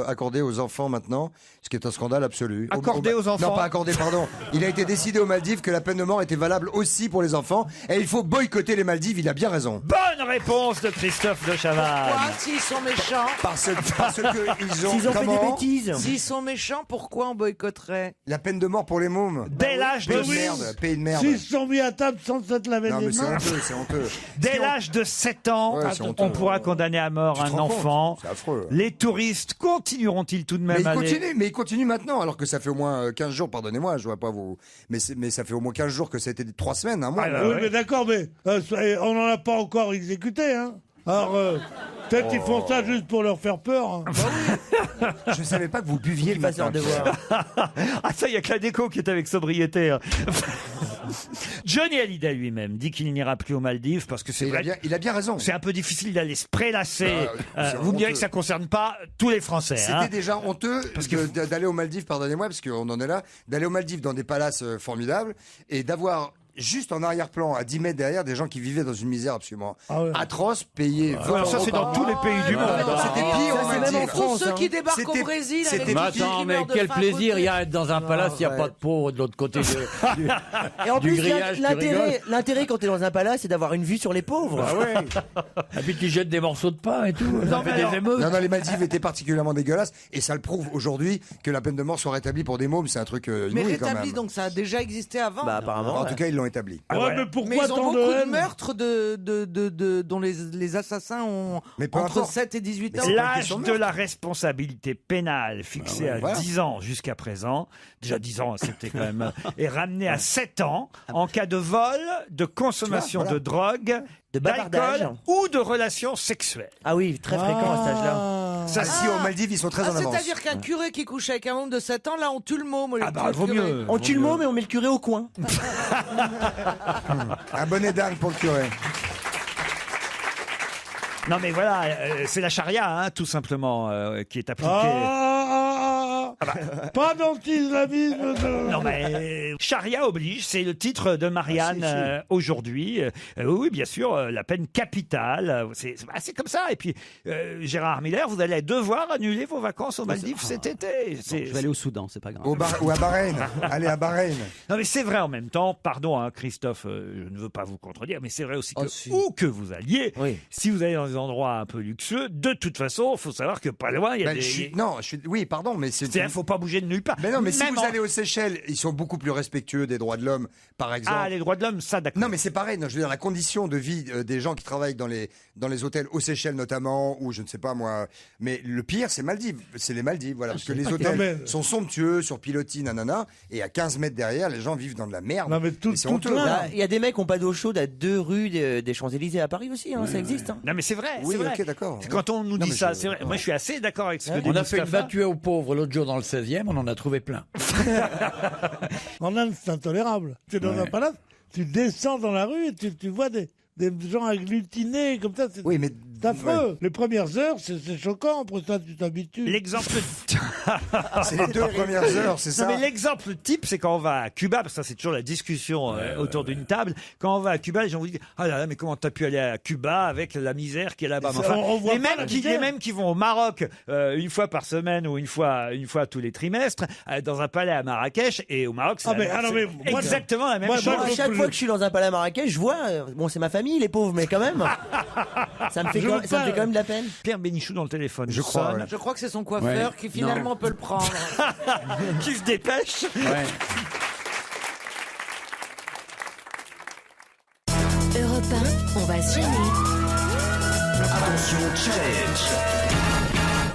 accordée aux enfants maintenant, ce qui est un scandale absolu. Accordée aux enfants? Non, pas accordée, pardon. Il a été décidé aux Maldives que la peine de mort était valable aussi pour les enfants, et il faut boycotter les Maldives, il a bien raison. Bonne réponse de Christophe de Chavannes. Pourquoi, s'ils sont méchants? Parce que ils ont, S'ils ont fait des comment bêtises. S'ils sont méchants, pourquoi on boycotterait? La peine de mort pour les mômes. Dès l'âge de Pays de merde, pays de merde. S'ils se sont mis à table sans s'être lavé Non, les mais c'est mains. honteux, c'est honteux. Dès l'âge de 7 ans, Ouais, c'est honteux. on pourra condamner à mort Tu te un rends compte enfant. C'est affreux. Les touristes continueront-ils tout de même Mais à il aller... continue, maintenant, alors que ça fait au moins 15 jours, pardonnez-moi, je vois pas vous. Mais ça fait au moins 15 jours que ça a été 3 semaines, un mois. Ah, là, Oui, ouais. mais d'accord, mais on n'en a pas encore exécuté, hein. Alors, peut-être qu'ils font ça juste pour leur faire peur. Hein. Je savais pas que vous buviez le Passe leur matin. devoir. Ah ça, il y a que la déco qui est avec sobriété. hein. Johnny Hallyday lui-même dit qu'il n'ira plus aux Maldives parce que c'est vrai. Il a bien raison. C'est un peu difficile d'aller se prélasser. c'est Vous me direz honteux. que ça concerne pas tous les Français. C'était hein. déjà honteux Parce que- d'aller aux Maldives, pardonnez-moi, parce qu'on en est là, d'aller aux Maldives dans des palaces formidables et d'avoir juste en arrière-plan, à 10 mètres derrière, des gens qui vivaient dans une misère absolument atroce, payés. Alors ça, c'est dans tous les pays du monde. C'était pire Ça, aux c'est même en Maldives. France. Tous ceux qui débarquent au C'était- Brésil c'était avec Mais des attends, qui mais meurent de quel faim à plaisir côté. il y a à être dans un palace, il n'y a pas de pauvres de l'autre côté du Et en du plus, grillage, tu l'intérêt quand t'es dans un palace, c'est d'avoir une vue sur les pauvres. Ah ouais. Et puis tu jettes des morceaux de pain et tout. Ça fait des émeutes. Non, les Maldives étaient particulièrement dégueulasses et ça le prouve aujourd'hui que la peine de mort soit rétablie pour des mômes, c'est un truc Mais inouï quand rétabli, même. donc ça a déjà existé avant. Bah, apparemment. En tout cas, ils l'ont établi. Ah, Ouais, voilà. mais Mais pourquoi ils ont tant beaucoup de de haine meurtres dont les assassins ont Mais peu entre importe. 7 et 18 ans. Mais L'âge question de de la responsabilité pénale fixé à voilà. 10 ans jusqu'à présent, déjà 10 ans c'était quand même, est ramené à 7 ans en cas de vol, de consommation Tu vois, de drogue, De bavardage. d'alcool ou de relations sexuelles. Ah oui, très fréquent à cet âge-là. Ça, si, aux Maldives, ils sont très en avance. C'est-à-dire qu'un curé qui couche avec un môme de 7 ans, là, on tue le môme. Vaut mieux. On tue le môme et on met le curé au coin. Un bonnet d'âne pour le curé. Non mais voilà, c'est la charia, hein, tout simplement, qui est appliquée. Pas d'anti-islamisme. Non mais charia oblige, c'est le titre de Marianne aujourd'hui. Oui, bien sûr, la peine capitale, c'est comme ça. Et puis Gérard Miller, vous allez devoir annuler vos vacances aux Maldives cet été. Je vais aller au Soudan, c'est pas grave. Ou à Bahreïn. Allez à Bahreïn. Non mais c'est vrai en même temps, pardon hein, Christophe, je ne veux pas vous contredire, mais c'est vrai aussi que où que vous alliez, si vous allez dans des endroits un peu luxueux, de toute façon, il faut savoir que pas loin, il y a oui, pardon, mais il faut pas bouger de nulle part. Mais non, mais si Même vous allez aux Seychelles, ils sont beaucoup plus respectueux des droits de l'homme, par exemple. Ah, les droits de l'homme, ça d'accord. Non, mais c'est pareil. Non, je veux dire, la condition de vie des gens qui travaillent dans les hôtels aux Seychelles notamment, ou je ne sais pas moi. Mais le pire, c'est Maldives. C'est les Maldives, voilà. Parce que les hôtels sont somptueux, sur pilotis, nanana. Et à 15 mètres derrière, les gens vivent dans de la merde. Non, mais c'est honteux. Il y a des mecs qui n'ont pas d'eau chaude à 2 rues des Champs-Élysées à Paris aussi, ça existe. Hein. Non, mais c'est vrai. Oui, c'est vrai. ok, d'accord. Quand on nous dit ça, c'est vrai. Moi, je suis assez d'accord avec ce que dit On a fait une Mustapha. battue aux pauvres l'autre jour dans le 16e, on en a trouvé plein. En Inde, c'est intolérable. Tu es dans un palace, tu descends dans la rue et tu vois des gens agglutinés comme ça. Oui, mais c'est affreux. Les premières heures, c'est choquant. Après ça, tu t'habitues. L'exemple. C'est les 2 premières heures, c'est ça. Non, mais l'exemple type, c'est quand on va à Cuba, parce que ça, c'est toujours la discussion autour d'une table. Quand on va à Cuba, les gens vous disent ah là là, mais comment t'as pu aller à Cuba avec la misère qui est là-bas. Enfin, les mêmes qui vont au Maroc une fois par semaine ou une fois tous les trimestres, dans un palais à Marrakech, et au Maroc, c'est exactement la même chose. À chaque fois que je suis dans un palais à Marrakech, je vois, bon, c'est ma famille, les pauvres, mais quand même, ça me fait quand même de la peine. Pierre Bénichou dans le téléphone. Je crois. Je crois que c'est son coiffeur qui finalement peut le prendre. Qui se dépêche. Europe 1, on va se gêner. Attention, challenge.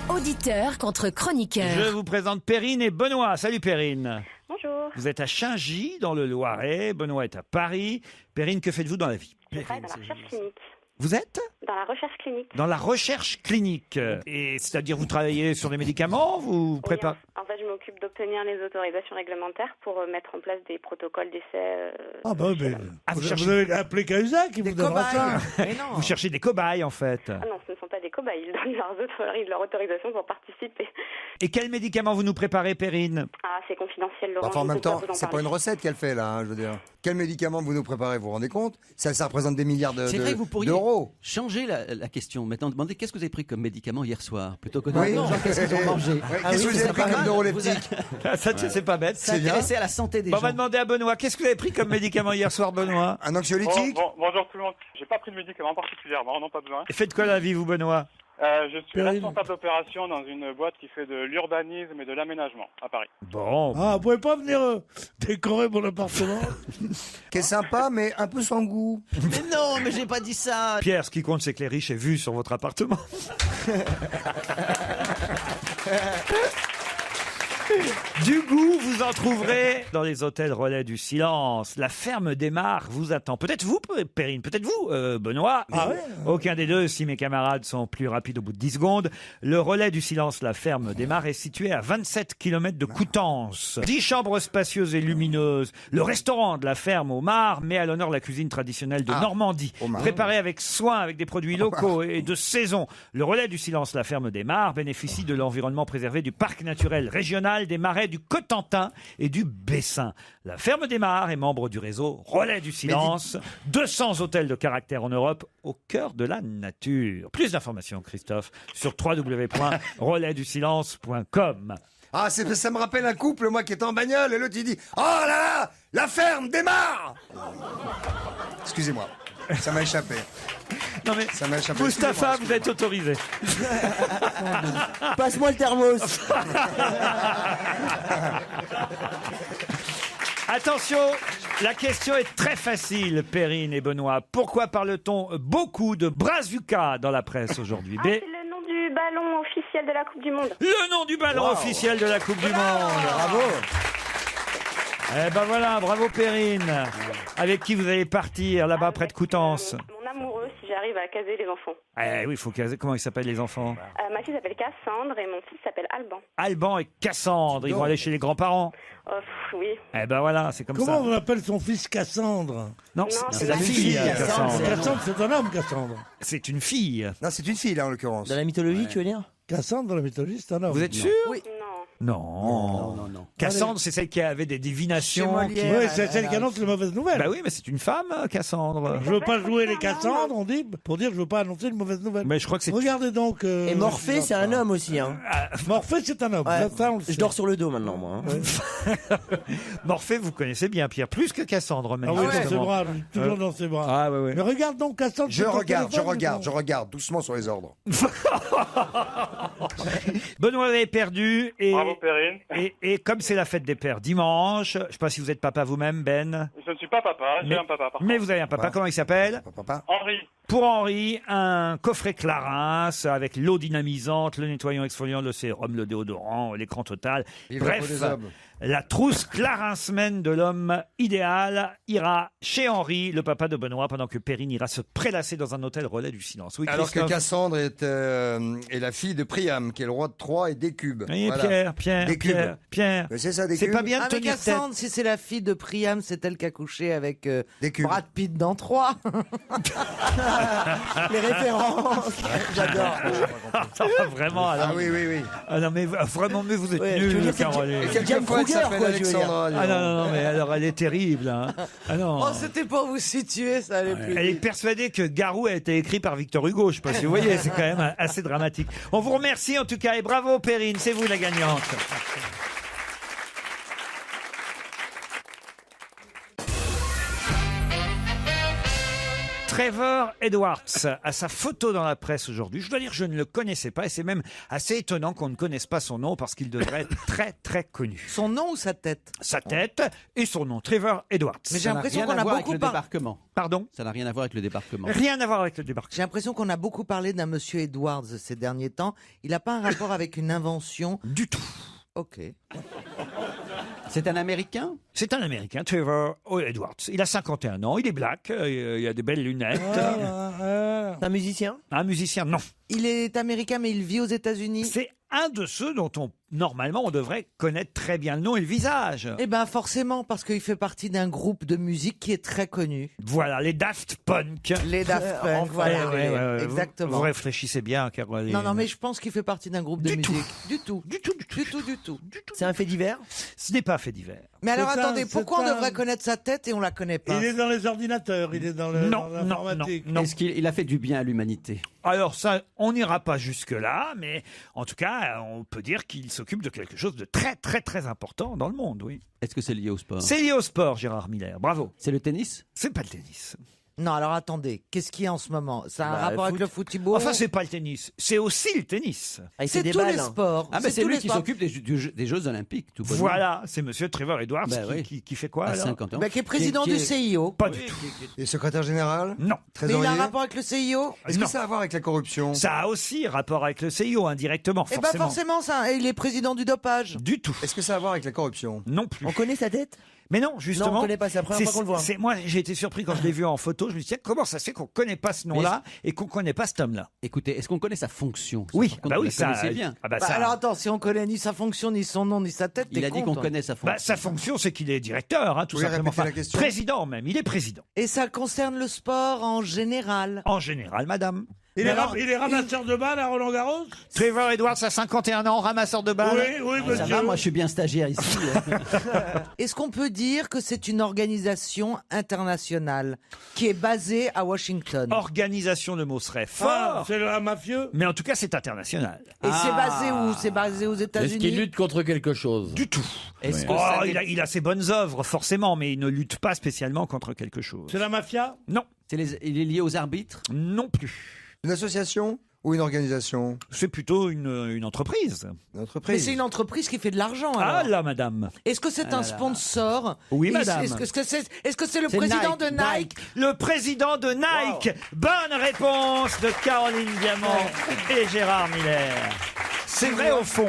Auditeur contre chroniqueur. Je vous présente Perrine et Benoît. Salut Perrine. Bonjour. Vous êtes à Chaingy, dans le Loiret. Benoît est à Paris. Perrine, que faites-vous dans la vie? Je travaille dans la recherche clinique. Vous êtes Dans la recherche clinique. dans la recherche clinique. Et c'est-à-dire, vous travaillez sur des médicaments, vous préparez... En fait, je m'occupe d'obtenir les autorisations réglementaires pour mettre en place des protocoles d'essai. Ah bah mais vous vous cherchez- avez appelé Cahuzac qui vous donnera ça. Vous cherchez des cobayes, en fait. Ah non, ce ne sont pas des cobayes. Ils donnent leur autorisation pour participer. Et quels médicaments vous nous préparez, Perrine? Ah, c'est confidentiel, Laurent. Enfin, en je ne même peux pas temps, vous en c'est pas parler. une recette qu'elle fait là, hein, je veux dire. Quel médicament vous nous préparez, vous vous rendez compte? Ça représente des milliards C'est vrai que vous pourriez d'euros. changer la question. Maintenant, demandez qu'est-ce que vous avez pris comme médicament hier soir, plutôt que de Oui. demander aux gens qu'est-ce qu'ils ont mangé. Ouais, qu'est-ce que vous avez pris comme neuroleptique? C'est pas bête. C'est intéressé à la santé des Bon, gens. on va demander à Benoît. Qu'est-ce que vous avez pris comme médicament hier soir, Benoît? Un anxiolytique? Bonjour tout le monde. J'ai pas pris de médicament particulièrement, non pas besoin. Et faites quoi dans la vie, vous, Benoît? Je suis responsable d'opération dans une boîte qui fait de l'urbanisme et de l'aménagement à Paris. Bon. Ah, vous pouvez pas venir décorer mon appartement? Qui est sympa, mais un peu sans goût. Mais non, mais j'ai pas dit ça. Pierre, ce qui compte, c'est que les riches aient vu sur votre appartement. Du goût, vous en trouverez dans les hôtels Relais du Silence. La ferme des Mares vous attend. Peut-être vous, Perrine, peut-être vous, Benoît. Ah ouais. Aucun des deux, si mes camarades sont plus rapides au bout de 10 secondes. Le Relais du Silence, la ferme des Mares, est situé à 27 km de Coutances. 10 chambres spacieuses et lumineuses. Le restaurant de la ferme aux Mares met à l'honneur la cuisine traditionnelle de Normandie. Préparée avec soin, avec des produits locaux et de saison. Le Relais du Silence, la ferme des Mares, bénéficie de l'environnement préservé du parc naturel régional des Marais du Cotentin et du Bessin. La ferme des Mares est membre du réseau Relais du Silence. 200 hôtels de caractère en Europe au cœur de la nature. Plus d'informations, Christophe, sur www.relaisdusilence.com. Ah, ça me rappelle un couple, moi, qui était en bagnole, et l'autre, il dit « Oh là là, la ferme démarre !» Excusez-moi, ça m'a échappé. Non mais, ça m'a échappé. Mustapha, vous êtes autorisé. Passe-moi le thermos. Attention, la question est très facile, Perrine et Benoît. Pourquoi parle-t-on beaucoup de Brazuca dans la presse aujourd'hui? C'est le nom du ballon officiel de la Coupe du Monde. Le nom du ballon officiel de la Coupe du Monde. Bravo. Eh ben voilà, bravo Perrine. Avec qui vous allez partir là-bas près de Coutances? Mon amoureux, si j'arrive j'arrive à caser les enfants. Eh oui, il faut caser. Comment ils s'appellent les enfants? Ma fille s'appelle Cassandre et mon fils s'appelle Alban. Alban et Cassandre, ils vont aller chez les grands-parents. Oui. Eh ben voilà, c'est comme Comment ça. on appelle son fils Cassandre? Non, c'est la fille, Cassandre. Cassandre, c'est un homme, Cassandre. C'est une fille. Non, c'est une fille, là, en l'occurrence. Dans la mythologie, tu veux dire? Cassandre, dans la mythologie, c'est un homme. Vous êtes sûr? Oui. Non. Cassandre, c'est celle qui avait des divinations. Oui, c'est celle qui annonce les mauvaises nouvelles. Bah oui, mais c'est une femme, Cassandre. Je veux pas jouer les Cassandres, on dit, pour dire que je veux pas annoncer une mauvaise nouvelle. Mais je crois que c'est. Regardez donc. Et Morphée, c'est un homme aussi. Hein. Morphée, c'est un homme. Ouais. Ça, on le sait. Je dors sur le dos maintenant, moi. Hein. Morphée, vous connaissez bien, Pierre, plus que Cassandre, même. Ah oui, dans ses justement. bras, lui, toujours dans ses bras. Ah, ouais, ouais. Mais regarde donc Cassandre. Je sur ton regarde, téléphone, je regarde, doucement sur les ordres. Benoît avait perdu. Et, Bravo, Perrine. et comme c'est la fête des pères dimanche, je sais pas si vous êtes papa vous-même, Ben. Je ne suis pas papa, j'ai un papa par Mais contre. vous avez un papa, comment il s'appelle? Henri. Pour Henri, un coffret Clarins avec l'eau dynamisante, le nettoyant exfoliant, le sérum, le déodorant, l'écran total. Vive la peau Bref, des hommes. la trousse Clarinsmen de l'homme idéal ira chez Henri, le papa de Benoît, pendant que Perrine ira se prélasser dans un hôtel relais du silence. Oui, Alors que Christophe. Cassandre est la fille de Priam, qui est le roi de Troie et d'Écube. Oui, Voilà. Pierre. Mais c'est ça, C'est Décube. pas bien de tenir Cassandre, si c'est la fille de Priam, c'est elle qui a couché avec Brad Pitt dans 3. Les références. J'adore. Vraiment, alors. Ah oui, oui, oui. Ah non, mais vraiment, mais vous êtes Ouais, tu veux nuls, dire, c'est Caroline. Et quelquefois, elle s'appelle Alexandra. Ah non, mais alors elle est terrible. Hein. Ah non. Oh, c'était pour vous situer, ça allait plus Elle est vite. persuadée que Garou a été écrit par Victor Hugo. Je sais pas si vous voyez, c'est quand même assez dramatique. On vous remercie en tout cas et bravo Perrine, c'est vous la gagnante. Trevor Edwards a sa photo dans la presse aujourd'hui. Je dois dire que je ne le connaissais pas et c'est même assez étonnant qu'on ne connaisse pas son nom parce qu'il devrait être très très connu. Son nom ou sa tête? Sa tête et son nom, Trevor Edwards. Mais j'ai l'impression qu'on a beaucoup le débarquement. Pardon? Ça n'a rien à voir avec le débarquement. Rien à voir avec le débarquement. J'ai l'impression qu'on a beaucoup parlé d'un monsieur Edwards ces derniers temps. Il n'a pas un rapport avec une invention? Du tout. Ok. C'est un Américain? C'est un Américain, Trevor Edwards. Il a 51 ans, il est black, il a des belles lunettes. C'est un musicien? Un musicien, non. Il est américain, mais il vit aux États-Unis? C'est un de ceux dont normalement, on devrait connaître très bien le nom et le visage. Eh ben, forcément, parce qu'il fait partie d'un groupe de musique qui est très connu. Voilà, les Daft Punk. Les Daft Punk, voilà. Ouais, Exactement. Vous réfléchissez bien, Caroline. Non, mais je pense qu'il fait partie d'un groupe de musique. Du tout. C'est un fait divers? Ce n'est pas un fait divers. Mais alors, C'est attendez, un- pourquoi c'est on un- devrait connaître sa tête et on la connaît pas? Il est dans les ordinateurs, il est dans l'informatique. Non. Est-ce qu'il a fait du bien à l'humanité? Alors ça, on n'ira pas jusque-là, mais en tout cas, on peut dire qu'il s'occupe de quelque chose de très très très important dans le monde, oui. Est-ce que c'est lié au sport? C'est lié au sport, Gérard Miller, bravo. C'est le tennis? C'est pas le tennis. Non, alors attendez, qu'est-ce qu'il y a en ce moment? Ça a un Bah, rapport le avec le football? Enfin, c'est pas le tennis, c'est aussi le tennis. Ah, il fait C'est des tous les balles. sports. Ah, mais c'est tous lui les qui sports. s'occupe des Jeux Olympiques, tout bonnement. Voilà, c'est monsieur Trevor Edwards Bah oui. qui fait quoi À alors 50 ans. Bah, qui est président Qui du est- CIO. Pas du tout. Et secrétaire général? Non. Mais il Trésorier? a un rapport avec le CIO? Est-ce Non. que ça a à voir avec la corruption? Ça a aussi rapport avec le CIO, indirectement, Eh ben, forcément. forcément, ça. Et il est président du dopage. Du tout. Est-ce que ça a à voir avec la corruption? Non plus. On connaît sa tête? Mais non, justement. Non, on connaît pas, c'est la première fois qu'on le voit. Moi, j'ai été surpris quand je l'ai vu en photo. Je me suis dit, tiens, comment ça se fait qu'on connaît pas ce nom-là et qu'on connaît pas cet homme-là? Écoutez, est-ce qu'on connaît sa fonction? Oui, Par contre, bah vous oui, la ça. connaissez bien. Ah bah Bah, ça. alors attends, si on connaît ni sa fonction, ni son nom, ni sa tête, Il t'es a dit con, qu'on toi. connaît sa fonction. Bah, sa fonction, c'est qu'il est directeur, hein, tout Vous pouvez simplement. répéter la question Président même. Il est président. Et ça concerne le sport en général. En général, madame. Il est ramasseur de balles à Roland-Garros? Trevor Edwards a 51 ans, ramasseur de balles. Oui, Ça monsieur. va, moi je suis bien stagiaire ici. Est-ce qu'on peut dire que c'est une organisation internationale qui est basée à Washington? Organisation, le mot serait fort. Ah, c'est un mafieux? Mais en tout cas, c'est international. Et c'est basé où? C'est basé aux Est-ce qu'il États-Unis? lutte contre quelque chose? Du tout. Est-ce que Oh, ça il a ses bonnes œuvres, forcément, mais il ne lutte pas spécialement contre quelque chose. C'est la mafia? Non, il est lié aux arbitres? non plus. Une association ou une organisation? C'est plutôt une entreprise. Une Mais entreprise? c'est une entreprise qui fait de l'argent. Ah alors. là, madame. Est-ce que c'est un sponsor? Oui, Et madame. Est-ce que c'est le C'est président Nike, de Nike? Le président de Nike. Bonne réponse de Caroline Diamant et Gérard Miller. C'est vrai au fond.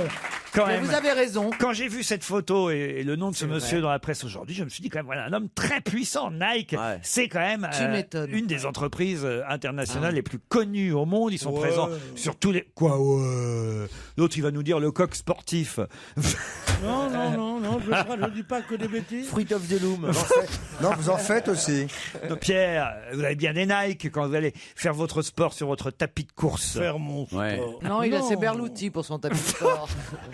quand Mais même. vous avez raison. Quand j'ai vu cette photo et le nom de ce monsieur dans la presse aujourd'hui, je me suis dit quand même, voilà, un homme très puissant. Nike, c'est quand même Tu m'étonnes. une des entreprises internationales les plus connues au monde. Ils sont présents sur tous les... Quoi, ouais. L'autre, il va nous dire le coq sportif. Non, je dis pas que des bêtises. Fruit of the Loom. Non, vous en faites aussi. Donc, Pierre, vous avez bien des Nike quand vous allez faire votre sport sur votre tapis de course. Faire mon sport. Non, il a ses Berluti pour son tapis de sport.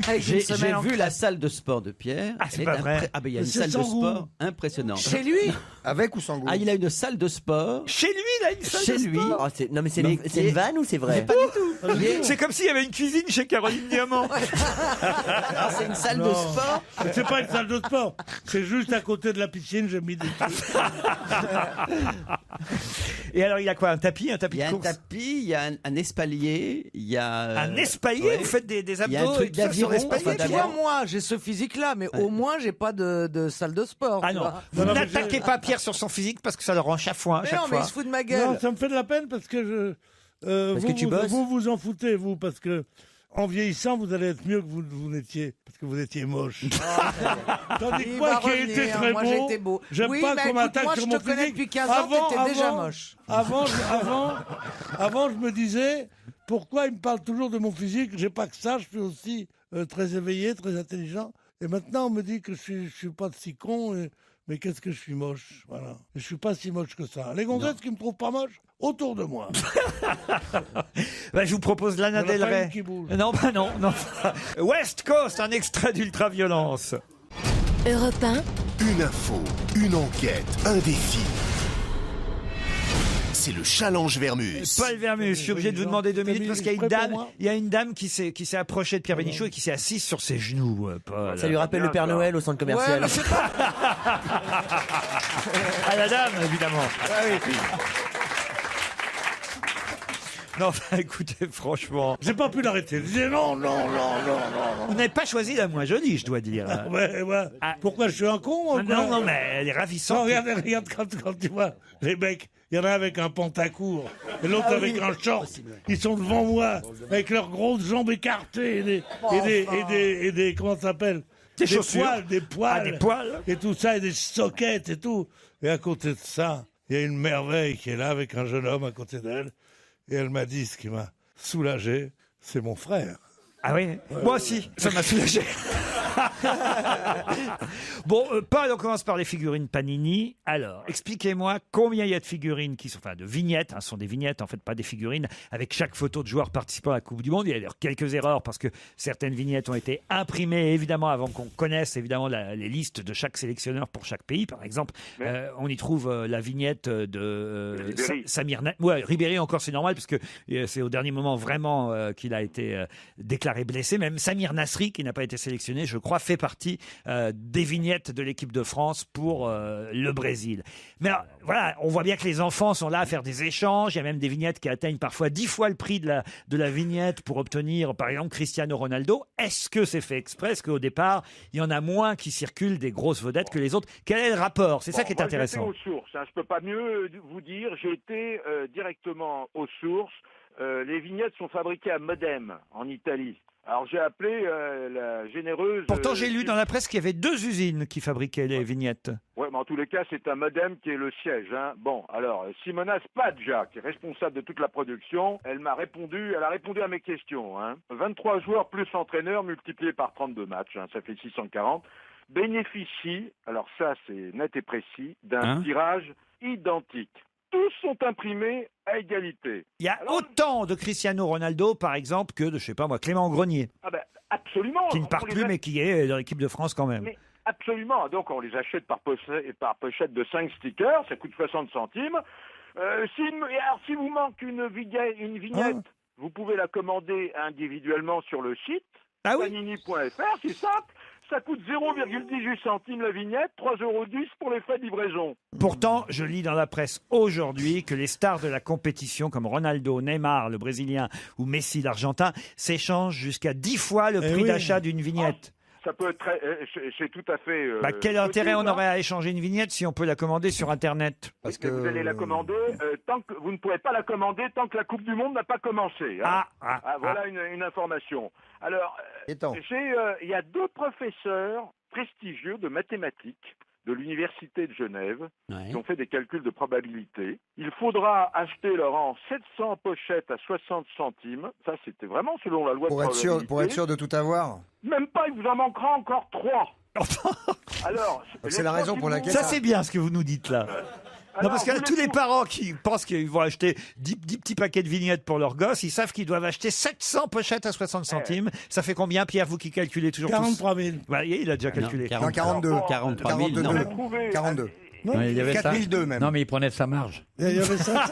Avec une J'ai semelle en vu la crêpe. salle de sport de Pierre. Ah, c'est Elle est pas vrai. Ah, ben il y a une C'est salle de sans goût. sport impressionnante. Chez lui. Avec ou sans goût? Ah, il a une salle de sport. Chez lui, il a une salle Chez de lui. sport. Oh, non, mais c'est Mais c'est une vanne ou c'est vrai? Pas du tout. C'est comme s'il y avait une cuisine chez Caroline Diamant. Ah, c'est une salle de Non. sport. C'est pas une salle de sport. C'est juste à côté de la piscine, j'ai mis des trucs. Et alors, il a quoi? Un tapis Il y de a un course? tapis, il y a un espalier, il y a... Un espalier? ouais. Vous faites des Il y a un abdos truc et tout ça sur d'aviron, l'espalier? enfin, Tu vois, moi, j'ai ce physique-là, mais au moins, j'ai pas de salle de sport. Ah tu non, vois. vous Non, mais n'attaquez pas Pierre sur son physique parce que ça le rend chafouin à Mais chaque non, mais fois. il se fout de ma gueule. Non, ça me fait de la peine parce que Parce que tu bosses. vous en foutez, vous, parce que en vieillissant, vous allez être mieux que vous n'étiez, parce que vous étiez moche. Tandis que Il moi, va qui ai revenir, été très moi, beau, j'étais beau. j'aime Oui, pas mais qu'on écoute, m'attaque moi, sur je mon te connais physique. depuis 15 ans, t'étais déjà moche. Avant, je me disais, pourquoi il me parle toujours de mon physique? J'ai pas que ça, je suis aussi très éveillé, très intelligent. Et maintenant, on me dit que je suis pas si con, mais qu'est-ce que je suis moche, voilà. Et je suis pas si moche que ça. Les gonzesses qui me trouvent pas moche, autour de moi. Bah, je vous propose Lana Il y en a Del pas Rey. une qui bouge. Non, bah non. West Coast, un extrait d'Ultraviolence. Europe 1, Une info, une enquête, un défi. C'est le challenge Vermus. Paul Vermus, je suis obligé de vous demander 2 minutes parce qu'il y a une dame qui s'est approchée de Pierre Bénichou et qui s'est assise sur ses genoux, Paul. Ça lui rappelle le Père Noël au centre commercial. Ouais, mais c'est pas- À la dame, évidemment. Non, enfin, écoutez, franchement. J'ai pas pu l'arrêter. Je disais non. Vous n'avez pas choisi la moins jolie, je dois dire. Ouais. Pourquoi je suis un con moi, quoi Non, mais elle est ravissante. Non, regarde quand tu vois les mecs, il y en a avec un pantacourt et l'autre avec un short. Ils sont devant moi avec leurs grosses jambes écartées et des comment ça s'appelle? Des chaussures. Des poils. Ah, des poils. Et tout ça, et des soquettes et tout. Et à côté de ça, il y a une merveille qui est là avec un jeune homme à côté d'elle. Et elle m'a dit ce qui m'a soulagé, c'est mon frère. Ah oui, moi aussi, ça m'a soulagé. Bon, Paul, on commence par les figurines Panini. Alors, expliquez-moi combien il y a de figurines qui sont, enfin de vignettes, ce sont des vignettes en fait, pas des figurines, avec chaque photo de joueur participant à la Coupe du Monde. Il y a d'ailleurs quelques erreurs parce que certaines vignettes ont été imprimées évidemment avant qu'on connaisse évidemment les listes de chaque sélectionneur pour chaque pays. Par exemple, on y trouve la vignette de Samir Nasri. Ouais, Ribéry encore c'est normal parce que c'est au dernier moment vraiment qu'il a été déclaré blessé. Même Samir Nasri, qui n'a pas été sélectionné, je crois, fait partie des vignettes de l'équipe de France pour le Brésil. Mais alors, voilà, on voit bien que les enfants sont là à faire des échanges. Il y a même des vignettes qui atteignent parfois 10 fois le prix de la vignette pour obtenir, par exemple, Cristiano Ronaldo. Est-ce que c'est fait exprès? Est-ce qu'au départ, il y en a moins qui circulent des grosses vedettes que les autres? Quel est le rapport? C'est ça qui est intéressant. J'ai été aux sources, je peux pas mieux vous dire. J'ai été directement aux sources. Les vignettes sont fabriquées à Modène, en Italie. Alors j'ai appelé la généreuse... Pourtant, j'ai lu dans la presse qu'il y avait 2 usines qui fabriquaient les vignettes. Ouais, mais en tous les cas, c'est un Modène qui est le siège. Bon, alors, Simona Spadja, qui est responsable de toute la production, elle a répondu à mes questions. 23 joueurs plus entraîneurs multipliés par 32 matchs, ça fait 640, bénéficient, alors ça c'est net et précis, d'un tirage identique. Tous sont imprimés à égalité. Il y a autant de Cristiano Ronaldo, par exemple, que de, je sais pas moi, Clément Grenier. Ah ben, absolument. Qui ne part plus, mais qui est dans l'équipe de France quand même. Mais absolument. Donc, on les achète par pochette de 5 stickers. Ça coûte 60 centimes. Si vous manque une vignette, vous pouvez la commander individuellement sur le site. Panini.fr, c'est simple. Ça coûte 0,18 centimes la vignette, 3,10 € pour les frais de livraison. Pourtant, je lis dans la presse aujourd'hui que les stars de la compétition, comme Ronaldo, Neymar, le Brésilien, ou Messi, l'Argentin, s'échangent jusqu'à 10 fois le prix d'achat d'une vignette. ça peut être c'est tout à fait. Quel intérêt on possible, hein. aurait à échanger une vignette si on peut la commander sur Internet? Parce que vous allez la commander tant que vous ne pouvez pas la commander tant que la Coupe du Monde n'a pas commencé. Hein. Voilà une information. Alors, il y a 2 professeurs prestigieux de mathématiques de l'Université de Genève qui ont fait des calculs de probabilité. Il faudra acheter, Laurent, 700 pochettes à 60 centimes. Ça, c'était vraiment selon la loi de probabilité. Pour être sûr de tout avoir. Même pas, il vous en manquera encore 3. Alors, c'est la raison pour laquelle... Ça, c'est bien ce que vous nous dites là. Non, parce qu'il y a tous les parents qui pensent qu'ils vont acheter 10 petits paquets de vignettes pour leurs gosses. Ils savent qu'ils doivent acheter 700 pochettes à 60 centimes. Ça fait combien, Pierre, vous qui calculez toujours 43 000. Vous voyez, il a déjà calculé. 42. 43 000, non. 42. Non, il y avait 4002 même. Non, mais il prenait de sa marge. Il y avait ça.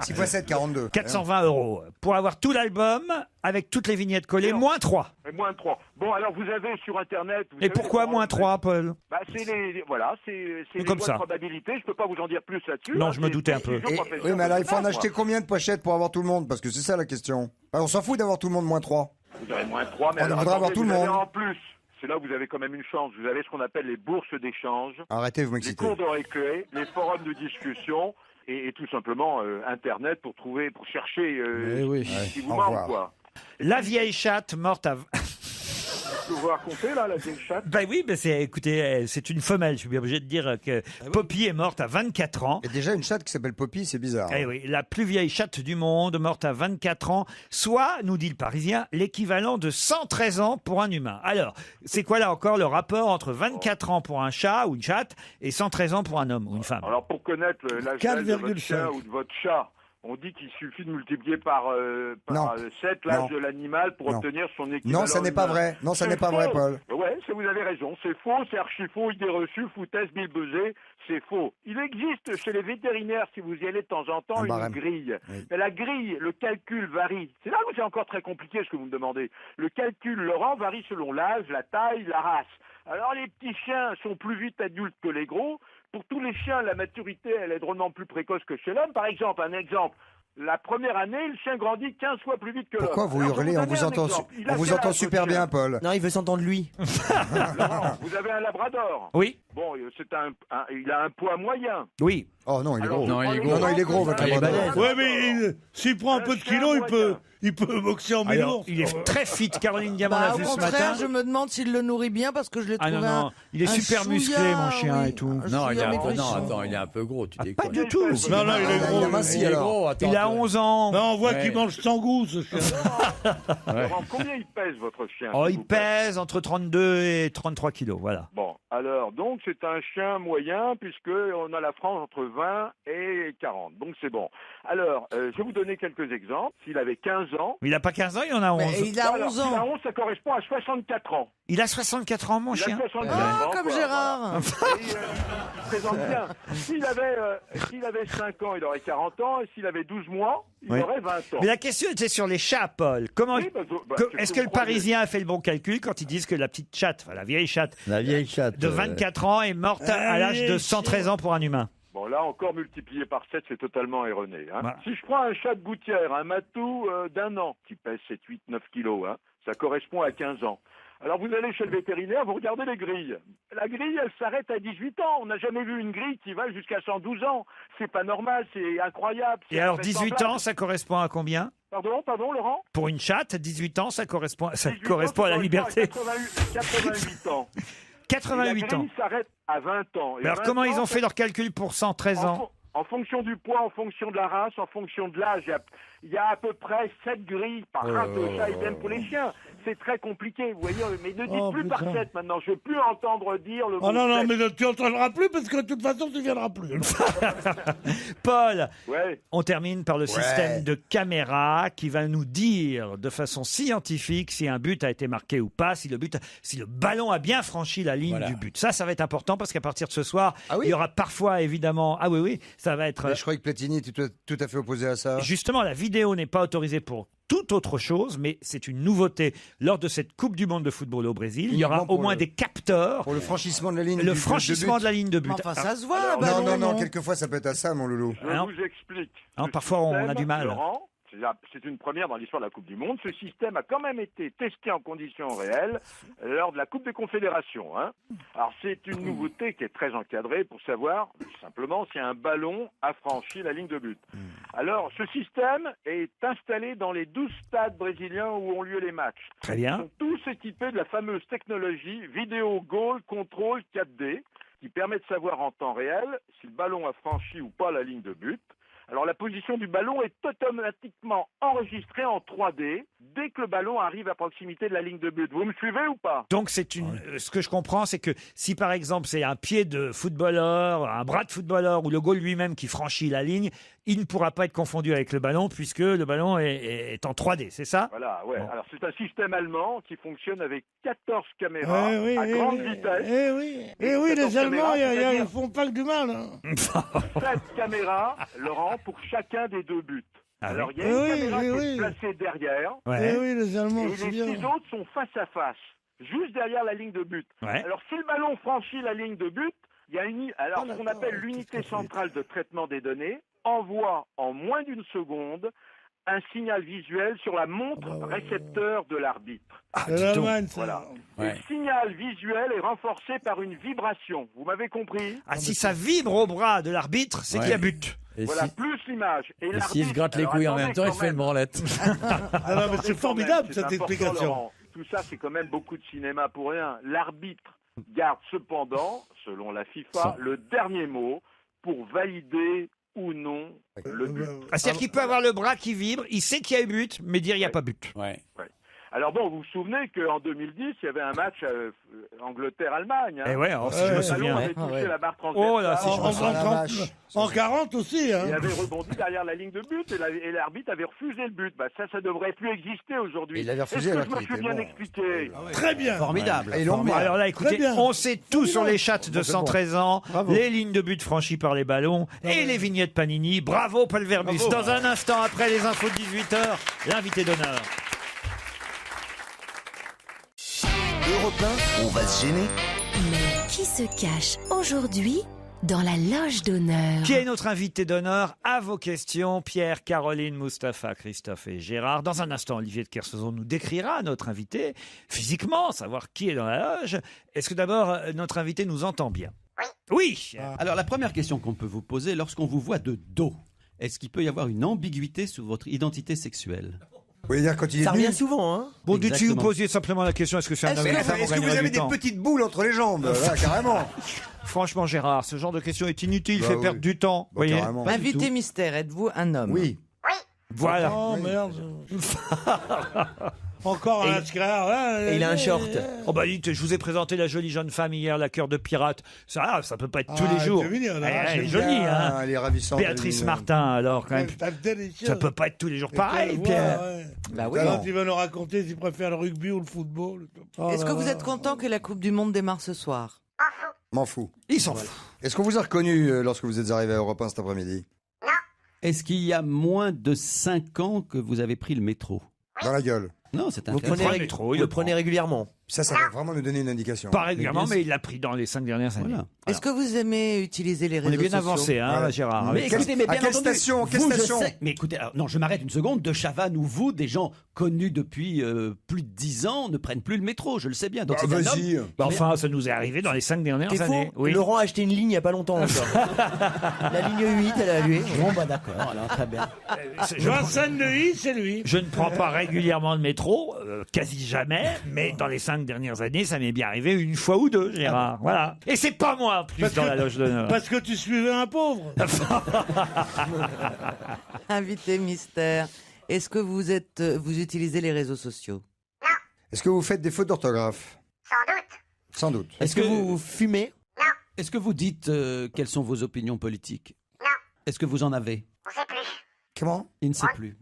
6 x 7, 42. 420 € pour avoir tout l'album avec toutes les vignettes collées, moins 3. Moins 3. Bon, alors vous avez sur Internet... Et pourquoi moins 3, Paul? C'est les lois comme de ça. probabilité. Je peux pas vous en dire plus là-dessus. Non, je me doutais un peu. Oui, mais alors il faut en acheter combien de pochettes pour avoir tout le monde? Parce que c'est ça la question. On s'en fout d'avoir tout le monde moins 3. Vous avez moins 3, mais on alors, voudrait avoir tout le vous avez monde. en plus. C'est là où vous avez quand même une chance. Vous avez ce qu'on appelle les bourses d'échange. Arrêtez, vous Les m'excitez. cours de récré, les forums de discussion et tout simplement Internet pour chercher ce qui vous manque, quoi. La vieille chatte morte à... Je peux vous raconter, là, la vieille chatte? Ben oui, mais écoutez, c'est une femelle. Je suis bien obligé de dire que Poppy est morte à 24 ans. Et déjà une chatte qui s'appelle Poppy, c'est bizarre. Eh oui, la plus vieille chatte du monde, morte à 24 ans, soit, nous dit le Parisien, l'équivalent de 113 ans pour un humain. Alors, c'est quoi là encore le rapport entre 24 ans pour un chat ou une chatte et 113 ans pour un homme ou une femme? Alors, pour connaître l'âge de votre chien ou de votre chat, on dit qu'il suffit de multiplier par 7 l'âge de l'animal pour obtenir son équivalent. Non, ça n'est pas humain. vrai. Non, ça n'est pas vrai, Paul. Ouais, vous avez raison. C'est faux, c'est archi faux, idée reçue, foutaise, bilbesée, c'est faux. Il existe chez les vétérinaires, si vous y allez de temps en temps, une grille. Oui. Mais la grille, le calcul varie. C'est là où c'est encore très compliqué ce que vous me demandez. Le calcul, Laurent, varie selon l'âge, la taille, la race. Alors les petits chiens sont plus vite adultes que les gros. Pour tous les chiens, la maturité, elle est drôlement plus précoce que chez l'homme. Par exemple, la première année, le chien grandit 15 fois plus vite que l'homme. Pourquoi vous hurlez? On vous entend super bien, Paul. Non, il veut s'entendre lui. Laurent, vous avez un labrador. Oui. Bon, il a un poids moyen. Oui. Oh non, il est gros. Non, il est gros. Non, il est gros, votre labrador. Ouais, mais s'il prend un peu de kilos, il peut boxer en mille ours. Il est très fit. Caroline Diamant l'a Au vu ce contraire, matin. je me demande s'il le nourrit bien parce que je l'ai trouvé non, il est super musclé, mon chien, et tout. Non, il est un peu gros, tu déconnes. Pas du tout. Non, il est gros. Il a minci, alors. Il a 11 ans. Non, on voit qu'il mange sans goût, ce chien. Laurent, combien il pèse, votre chien? Oh, il pèse entre 32 et 33 kilos, voilà. Bon, alors, donc, c'est un chien moyen, puisqu'on a la frange entre 20 et 40. Donc, c'est bon. Alors, je vais vous donner quelques exemples. S'il avait 15 ans... Il n'a pas 15 ans, il en a 11. Il a 11 ans. Il a 11, ça correspond à 64 ans. Il a 64 ans, mon chien. Il a 64 ans, comme quoi. Gérard. Il se présente bien. S'il avait 5 ans, il aurait 40 ans. Et s'il avait 12 mois, il aurait 20 ans. Mais la question était sur les chats, Paul. Est-ce que le Parisien a fait le bon calcul quand ils disent que la petite chatte, enfin la vieille chatte de 24 ans est morte à l'âge de 113 ans pour un humain? Bon, là, encore multiplié par 7, c'est totalement erroné. Hein. Ouais. Si je prends un chat de gouttière, un matou d'1 an, qui pèse 7, 8, 9 kilos, ça correspond à 15 ans. Alors, vous allez chez le vétérinaire, vous regardez les grilles. La grille, elle s'arrête à 18 ans. On n'a jamais vu une grille qui va jusqu'à 112 ans. C'est pas normal, c'est incroyable. Et alors, 18 ans, ça correspond à combien? Pardon, Laurent? Pour une chatte, 18 ans, ça correspond à la ans, liberté. 88 ans. 88 la ans. grille s'arrête à 20 ans. Et Mais alors, 20 comment ils ans, ont fait leur calcul pour 113 ans? En fonction du poids, en fonction de la race, en fonction de l'âge, il y a à peu près 7 grilles par race de chat et même pour les chiens. C'est très compliqué, vous voyez, mais ne dites plus par 7 maintenant. Je ne veux plus entendre dire le mot. Oh non, 7. mais tu n'entendras plus parce que de toute façon, tu ne viendras plus. Paul, ouais. On termine par le système de caméra qui va nous dire de façon scientifique si un but a été marqué ou pas, si le ballon a bien franchi la ligne du but. Ça va être important parce qu'à partir de ce soir, il y aura parfois évidemment... Ah oui, ça va être... Mais je croyais que Platini était tout à fait opposé à ça. Justement, la vidéo n'est pas autorisée pour toute autre chose, mais c'est une nouveauté lors de cette Coupe du Monde de football au Brésil. Il y aura au moins des capteurs. Pour le franchissement de la ligne Le franchissement de la ligne de but. Enfin, ça se voit, Non, quelquefois ça peut être à ça, mon loulou. Je vous explique. Parfois, on a du mal. Laurent, c'est c'est une première dans l'histoire de la Coupe du Monde. Ce système a quand même été testé en conditions réelles lors de la Coupe des Confédérations. Hein. Alors c'est une nouveauté qui est très encadrée pour savoir simplement si un ballon a franchi la ligne de but. Alors ce système est installé dans les 12 stades brésiliens où ont lieu les matchs. Très bien. Ils sont tous équipés de la fameuse technologie Video Goal Control 4D qui permet de savoir en temps réel si le ballon a franchi ou pas la ligne de but. Alors la position du ballon est automatiquement enregistrée en 3D dès que le ballon arrive à proximité de la ligne de but. Vous me suivez ou pas? Donc ce que je comprends, c'est que si par exemple c'est un pied de footballeur, un bras de footballeur ou le goal lui-même qui franchit la ligne, il ne pourra pas être confondu avec le ballon puisque le ballon est en 3D, c'est ça? Voilà, ouais. Bon. Alors c'est un système allemand qui fonctionne avec 14 caméras à grande vitesse. Oui, les Allemands, ils font pas que du mal. Hein. 7 caméras, Laurent, pour chacun des 2 buts. Alors il y a une caméra qui est placée derrière. Oui, les Allemands, et les 6 autres sont face à face, juste derrière la ligne de but. Alors si le ballon franchit la ligne de but, il y a ce qu'on appelle l'unité centrale de traitement des données envoie en moins d'une seconde un signal visuel sur la montre récepteur de l'arbitre. Voilà. Le signal visuel est renforcé par une vibration. Vous m'avez compris? Si ça vibre au bras de l'arbitre, c'est qu'il y a but. Voilà, plus l'image. Et s'il se gratte les couilles en même temps, il se fait une branlette. Alors, mais c'est formidable cette explication. Laurent. Tout ça, c'est quand même beaucoup de cinéma pour rien. L'arbitre garde cependant, selon la FIFA, le dernier mot pour valider ou non le but. C'est-à-dire qu'il peut avoir le bras qui vibre, il sait qu'il y a eu but, mais dire il n'y a pas but. Alors bon, vous vous souvenez qu'en 2010, il y avait un match Angleterre-Allemagne. Et si je me souviens. avait touché la barre transversale. Oh là, si je me souviens. En 40 aussi. Hein. Il avait rebondi derrière la ligne de but et l'arbitre avait refusé le but. Ça devrait plus exister aujourd'hui. Il avait refusé Est-ce alors que je me qu'il suis était bien bon. expliqué? Très bien. Formidable. Alors là, écoutez, on sait tout sur les chattes de 113 ans, les lignes de but franchies par les ballons et les vignettes Panini. Bravo, Paul Verbus. Dans un instant, après les infos de 18h, l'invité d'honneur. Europe 1, on va se gêner. Mais qui se cache aujourd'hui dans la loge d'honneur? Qui est notre invité d'honneur? À vos questions, Pierre, Caroline, Mustapha, Christophe et Gérard. Dans un instant, Olivier de Kersauzon nous décrira notre invité physiquement, savoir qui est dans la loge. Est-ce que d'abord, notre invité nous entend bien? Oui. Alors la première question qu'on peut vous poser, lorsqu'on vous voit de dos, est-ce qu'il peut y avoir une ambiguïté sur votre identité sexuelle? Oui, dire quand il est Ça nu. revient souvent, hein. Bon, dites si vous Exactement. posiez simplement la question, est-ce que c'est un homme et une femme, on Est-ce que vous gagnerait avez du des temps. petites boules entre les jambes là, carrément. Franchement, Gérard, ce genre de question est inutile, Bah fait oui. perdre du temps. Voyez. Carrément. Invité mystère, êtes-vous un homme? Oui. Voilà. Oh merde. Encore un Ascar. Et il a un short. Oh bah dites, je vous ai présenté la jolie jeune femme hier, la cœur de pirate. Ça peut pas être tous les jours. c'est mignon, là. Elle est C'est jolie, bien. hein. Elle est ravissante. Béatrice elle est- Martin, alors quand même. C'est délicieux. Ça peut pas être tous les jours Et pareil, quelle Pierre. voix, ouais. Bah oui. Quand il va nous raconter s'il préfère le rugby ou le football. Oh Est-ce là que vous là. êtes content que la Coupe du Monde démarre ce soir? M'en fous. Il s'en fout. Est-ce qu'on vous a reconnu lorsque vous êtes arrivé à Europe 1 cet après-midi? Est-ce qu'il y a moins de 5 ans que vous avez pris le métro? Dans la gueule. Non, c'est Vous intéressant. prenez, prend le métro, il vous le le prenez régulièrement. Ça va vraiment nous donner une indication. Pas régulièrement, Mais bien mais il l'a pris dans les 5 dernières années. Voilà. Est-ce que vous aimez utiliser les On réseaux est bien sociaux? avancé, hein, Ouais. Gérard. Mais avec- écoutez, mais à bien quelle entendu, station Quelle vous, je station sais. Mais écoutez, alors, non, je m'arrête une seconde. De Chavannes ou vous, des gens connus depuis plus de 10 ans, ne prennent plus le métro. Je le sais bien. Donc Bah, c'est un vas-y. homme- Bah, enfin, ça nous est arrivé dans les 5 dernières T'es années. fou Laurent a acheté une ligne il n'y a pas longtemps encore. La ligne 8, elle a loué. Bon, bah d'accord, alors très bien. Vincent Neuilly, c'est lui. Je ne prends pas régulièrement le métro, quasi jamais, mais dans les 5 dernières années, ça m'est bien arrivé une fois ou deux, Gérard. Voilà. Et c'est pas moi, en plus, Parce dans que- la loge d'honneur. Parce que tu suivais un pauvre. Invité mystère, est-ce que vous utilisez les réseaux sociaux? Est-ce que vous faites des fautes d'orthographe? Sans doute. Est-ce que vous fumez? Est-ce que vous dites quelles sont vos opinions politiques? Non. Est-ce que vous en avez? Comment? Il ne sait plus.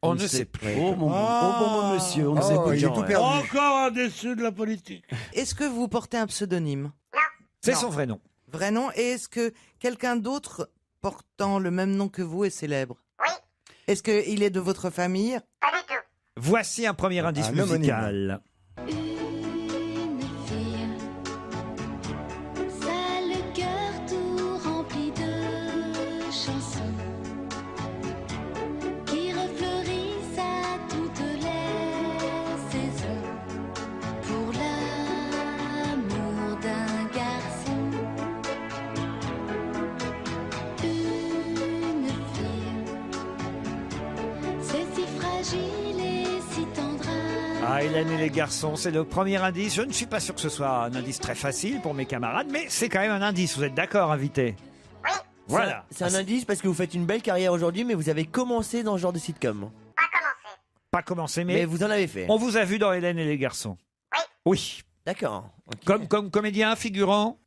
On Il ne sait plus. Oh mon bon monsieur, on ne sait Oh, plus. il est tout perdu. Encore un déçu de la politique. Est-ce que vous portez un pseudonyme? C'est Non. son vrai nom. Vrai nom. Et est-ce que quelqu'un d'autre portant le même nom que vous est célèbre? Oui. Est-ce qu'il est de votre famille? Voici un premier indice Un homonyme. musical. Une fille, ça le cœur tout rempli de chansons qui refleurent Ah, Hélène et les garçons, c'est le premier indice. Je ne suis pas sûr que ce soit un indice très facile pour mes camarades, mais c'est quand même un indice. Vous êtes d'accord, invité? Oui. Voilà. C'est un indice parce que vous faites une belle carrière aujourd'hui, mais vous avez commencé dans ce genre de sitcom. Pas commencé, mais Mais vous en avez fait. on vous a vu dans Hélène et les garçons. Oui. Oui. D'accord. Comme comédien, figurant?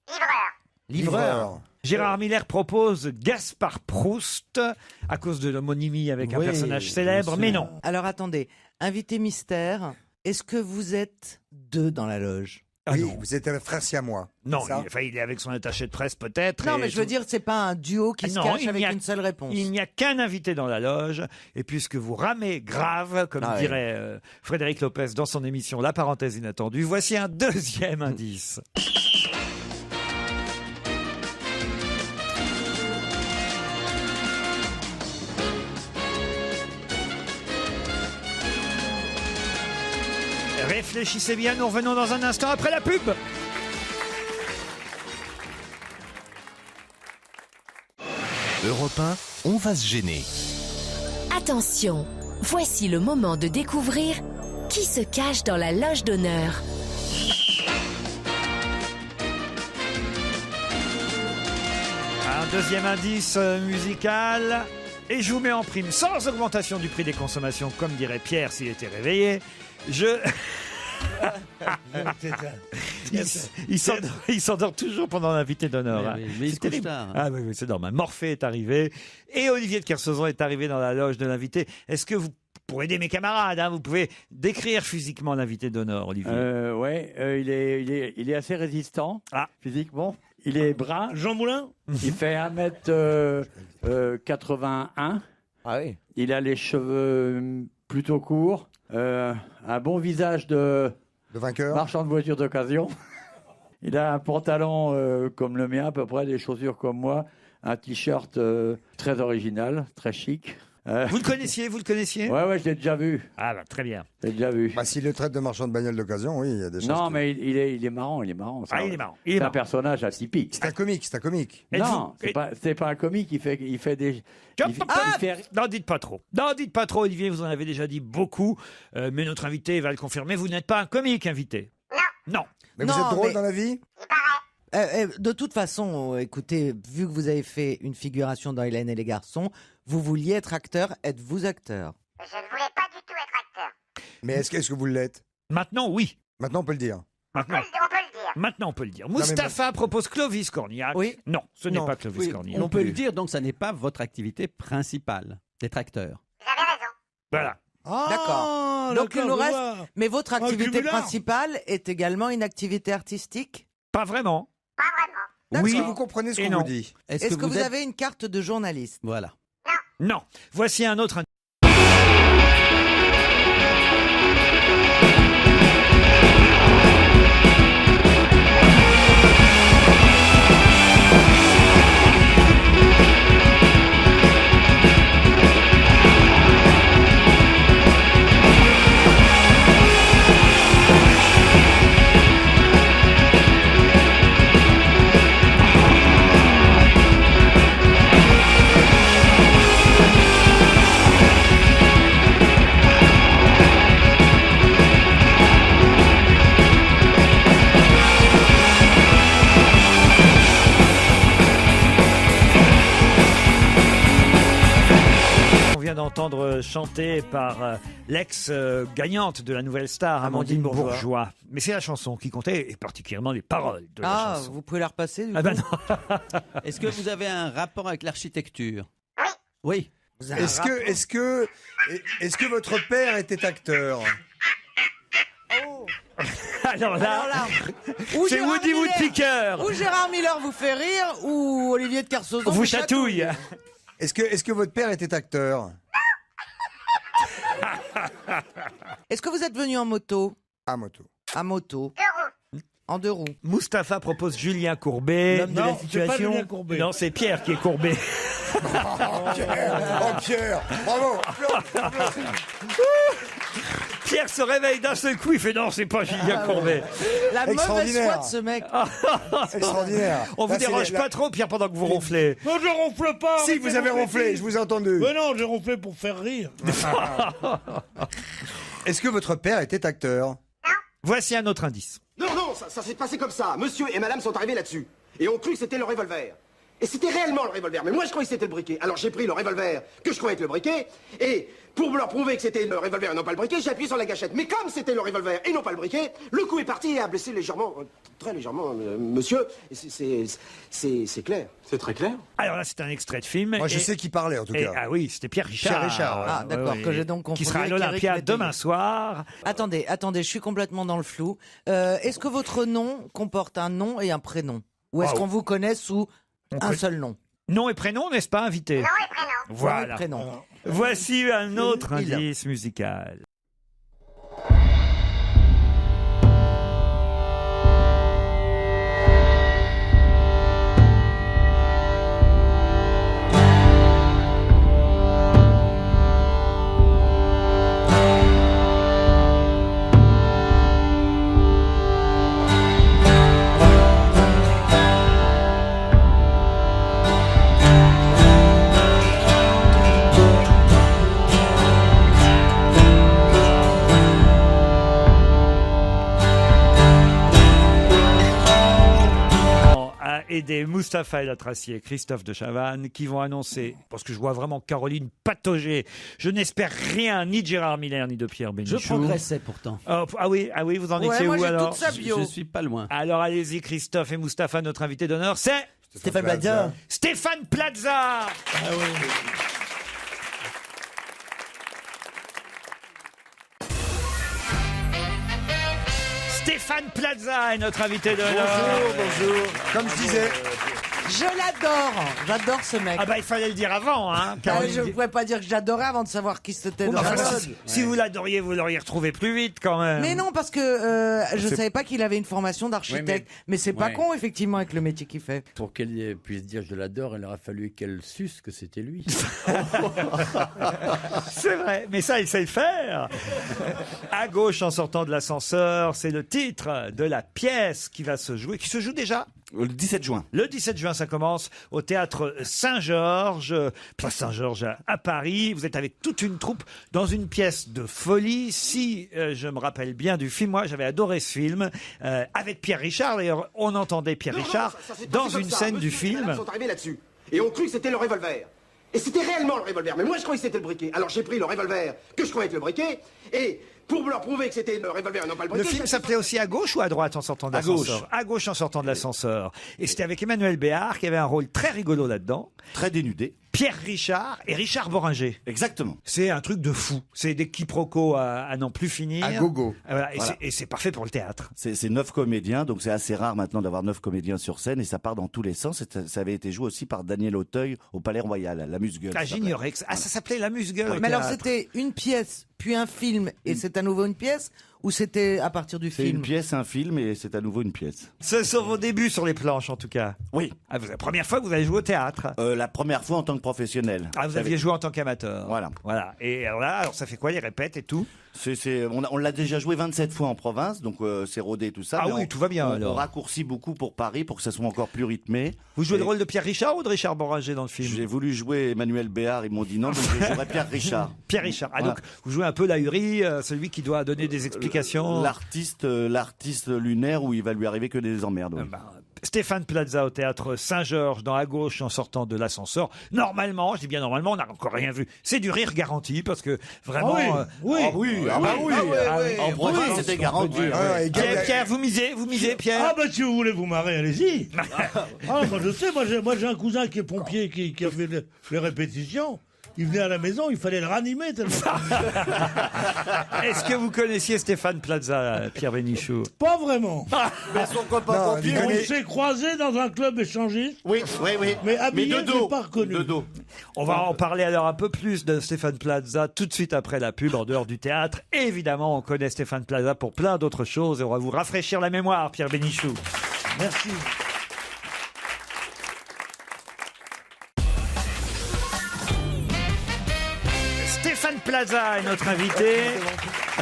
Livreur. Gérard Miller propose Gaspard Proust à cause de l'homonymie avec un Oui, personnage célèbre, mais non. Alors attendez, invité mystère, est-ce que vous êtes deux dans la loge? Oui, vous êtes un frère siamois. Non, c'est ça il est avec son attaché de presse peut-être. Non, et mais je veux dire, c'est pas un duo qui Ah se non, cache il avec n'y a- une seule réponse. Il n'y a qu'un invité dans la loge, et puisque vous ramez grave, comme Ah ouais. dirait Frédéric Lopez dans son émission La Parenthèse Inattendue, voici un deuxième indice. Réfléchissez bien, nous revenons dans un instant après la pub. Europe 1, on va se gêner. Attention, voici le moment de découvrir qui se cache dans la loge d'honneur. Un deuxième indice musical. Et je vous mets en prime, sans augmentation du prix des consommations, comme dirait Pierre s'il était réveillé. Il s'endort toujours pendant l'invité d'honneur. Mais hein. oui, mais il se C'est couche terrible. tard. Ah oui, c'est normal. Morphée est arrivé et Olivier de Kersauzon est arrivé dans la loge de l'invité. Est-ce que vous, pour aider mes camarades, vous pouvez décrire physiquement l'invité d'honneur, Olivier? Il est assez résistant physiquement. Il est brun. Jean Moulin. Il fait 1m81. Ah oui. Il a les cheveux plutôt courts. Un bon visage de vainqueur. Marchand de voitures d'occasion. Il a un pantalon comme le mien, à peu près, des chaussures comme moi. Un t-shirt très original, très chic. Vous le connaissiez? Ouais, je l'ai déjà vu. Ah, très bien. Je l'ai déjà vu. Bah, s'il le traite de marchand de bagnole d'occasion, oui, il y a des chances. Non, mais il est marrant, il est marrant. Ah, il est marrant. C'est un personnage atypique. C'est un comique. Non, c'est pas un comique, il fait des... N'en dites pas trop. N'en dites pas trop, Olivier, vous en avez déjà dit beaucoup. Mais notre invité va le confirmer. Vous n'êtes pas un comique, invité. Non. Mais vous êtes drôle dans la vie? De toute façon, écoutez, vu que vous avez fait une figuration dans Hélène et les garçons, vous vouliez être acteur, êtes-vous acteur? Je ne voulais pas du tout être acteur. Mais est-ce que vous l'êtes? Maintenant, oui. Maintenant, on peut le dire. Maintenant, on peut le dire. Mustapha propose Clovis Cornillac. Oui. Non, ce n'est Non. pas Clovis Oui, Cornillac. on peut le dire, donc ça n'est pas votre activité principale d'être acteur. Voilà. D'accord. Donc il nous reste. Mais votre activité cumulard. principale est également une activité artistique? Pas vraiment. Oui, vous comprenez ce Et qu'on non. vous dit. Est-ce que vous avez une carte de journaliste? Voilà. Non. Voici un autre. On vient d'entendre chanter par l'ex-gagnante de la Nouvelle Star, Amandine Bourgeois. Mais c'est la chanson qui comptait, et particulièrement les paroles de la chanson. Vous pouvez la repasser du Ah coup ben non. Est-ce que vous avez un rapport avec l'architecture? Oui. Est-ce que votre père était acteur? Alors là, Ou c'est Gérard Woody Miller. Woodpecker. Ou Gérard Miller vous fait rire, ou Olivier de Kersauzon Vous chatouille. Est-ce que votre père était acteur? Est-ce que vous êtes venu en moto? À moto. À moto. En deux roues. Mustapha propose Julien Courbet. L'homme de la Non, c'est pas situation. Julien Courbet. Non, c'est Pierre qui est courbé. Pierre, bravo. Pierre se réveille d'un seul coup, il fait non, c'est pas Julien Courbet. La mauvaise Extraordinaire. foi de ce mec. Extraordinaire. On vous Là, c'est dérange la- pas trop, Pierre, pendant que vous ronflez. Non, je ronfle pas. Si, vous avez ronflé, je vous ai entendu. Mais non, j'ai ronflé pour faire rire. Est-ce que votre père était acteur? Voici un autre indice. Non, ça s'est passé comme ça. Monsieur et madame sont arrivés là-dessus. Et ont cru que c'était le revolver. Et c'était réellement le revolver. Mais moi, je croyais que c'était le briquet. Alors j'ai pris le revolver que je croyais être le briquet. Et pour leur prouver que c'était le revolver et non pas le briquet, j'ai appuyé sur la gâchette. Mais comme c'était le revolver et non pas le briquet, le coup est parti et a blessé légèrement, très légèrement, monsieur. C'est clair. C'est très clair. Alors là, c'est un extrait de film. Moi, je sais qui parlait, en tout cas. Ah oui, c'était Pierre Richard. Pierre Richard, ouais. Ah, d'accord, que j'ai donc confondu Qui sera à avec l'Olympia Eric demain Métayer. soir. Attendez, je suis complètement dans le flou. Est-ce que votre nom comporte un nom et un prénom? Ou est-ce qu'on vous connaît sous un seul nom? Nom et prénom, n'est-ce pas, invité? Nom et prénom. Voilà. Nom et prénom. Voici un autre indice musical. Aider Mustapha El Atrassi et Christophe de Chavannes qui vont annoncer, parce que je vois vraiment Caroline patauger, je n'espère rien ni de Gérard Miller ni de Pierre Bénichou. Je progressais pourtant. Ah oui, vous en étiez où alors? Je suis pas loin. Alors allez-y Christophe et Mustapha, notre invité d'honneur, c'est Stéphane Plaza. Stéphane Plaza. Ah oui. Stéphane Plaza est notre invité d'honneur. Bonjour. Comme je disais. Je l'adore. J'adore ce mec. Ah bah il fallait le dire avant, hein. Je ne pouvais pas dire que j'adorais avant de savoir qui c'était. Oh, dans enfin, la si, mode. si vous l'adoriez, vous l'auriez retrouvé plus vite quand même. Mais non, parce que je savais pas qu'il avait une formation d'architecte. Mais c'est pas con, effectivement, avec le métier qu'il fait. Pour qu'elle puisse dire je l'adore, il aurait fallu qu'elle suce que c'était lui. C'est vrai, mais ça, il sait le faire. À gauche, en sortant de l'ascenseur, c'est le titre de la pièce qui va se jouer, qui se joue déjà le 17 juin. Le 17 juin, ça commence au théâtre Saint-Georges, place Saint-Georges à Paris. Vous êtes avec toute une troupe dans une pièce de folie. Si je me rappelle bien du film, moi j'avais adoré ce film, avec Pierre Richard. D'ailleurs, on entendait Pierre Richard ça s'est passé dans comme une ça. scène Monsieur du et film. madame sont arrivés là-dessus. Et ont cru que c'était le revolver. Et c'était réellement le revolver. Mais moi, je croyais que c'était le briquet. Alors j'ai pris le revolver que je croyais être le briquet. Et pour leur prouver que c'était le revolver et non pas le briquet... Le film s'appelait aussi À gauche ou à droite en sortant de l'ascenseur? À gauche en sortant de l'ascenseur. Et c'était avec Emmanuel Béard qui avait un rôle très rigolo là-dedans. Très dénudé. Pierre Richard et Richard Boringer. Exactement. C'est un truc de fou. C'est des quiproquos à n'en plus finir. À gogo. Voilà, Voilà. et c'est parfait pour le théâtre. C'est 9 comédiens, donc c'est assez rare maintenant d'avoir 9 comédiens sur scène et ça part dans tous les sens. Ça avait été joué aussi par Daniel Auteuil au Palais Royal, la Musgueule. Ah, j'ignorais que ça s'appelait La Musgueule. Mais alors, c'était une pièce, puis un film, et c'est à nouveau une pièce? Ou c'était à partir du C'est film? une pièce, un film et c'est à nouveau une pièce. Ce sont vos débuts sur les planches en tout cas. Oui. Ah, la première fois que vous avez joué au théâtre. La première fois en tant que professionnel. Ah, vous aviez joué en tant qu'amateur. Voilà. Voilà. Et alors là, alors ça fait quoi les répètes et tout? On l'a déjà joué 27 fois en province, donc c'est rodé tout ça. Ah mais oui, tout va bien, alors. On raccourcit beaucoup pour Paris pour que ça soit encore plus rythmé. Vous jouez le rôle de Pierre Richard ou de Richard Boringer dans le film? J'ai voulu jouer Emmanuel Béard, ils m'ont dit non, donc je jouerai Pierre Richard. Pierre Richard. Ah, Voilà. donc vous jouez un peu l'ahuri, celui qui doit donner des explications. L'artiste lunaire où il va lui arriver que des emmerdes. Oui. Stéphane Plaza au théâtre Saint-Georges, dans À gauche en sortant de l'ascenseur. Normalement, je dis bien normalement, on n'a encore rien vu. C'est du rire garanti parce que vraiment. Ah oui, En province, c'était garanti. Pierre, vous misez, Pierre. Ah ben si vous voulez vous marrer, allez-y. Moi je sais, moi j'ai un cousin qui est pompier qui a fait les répétitions. Il venait à la maison, il fallait le ranimer tellement. Est-ce que vous connaissiez Stéphane Plaza, Pierre Bénichou? Pas vraiment. Mais son copain pompier, On s'est croisés dans un club échangiste. Oui. Mais habillé, de dos. j'ai pas reconnu. De dos. On va en parler alors un peu plus de Stéphane Plaza tout de suite après la pub en dehors du théâtre. Évidemment, on connaît Stéphane Plaza pour plein d'autres choses et on va vous rafraîchir la mémoire, Pierre Bénichou. Merci. Stéphane Plaza est notre invité.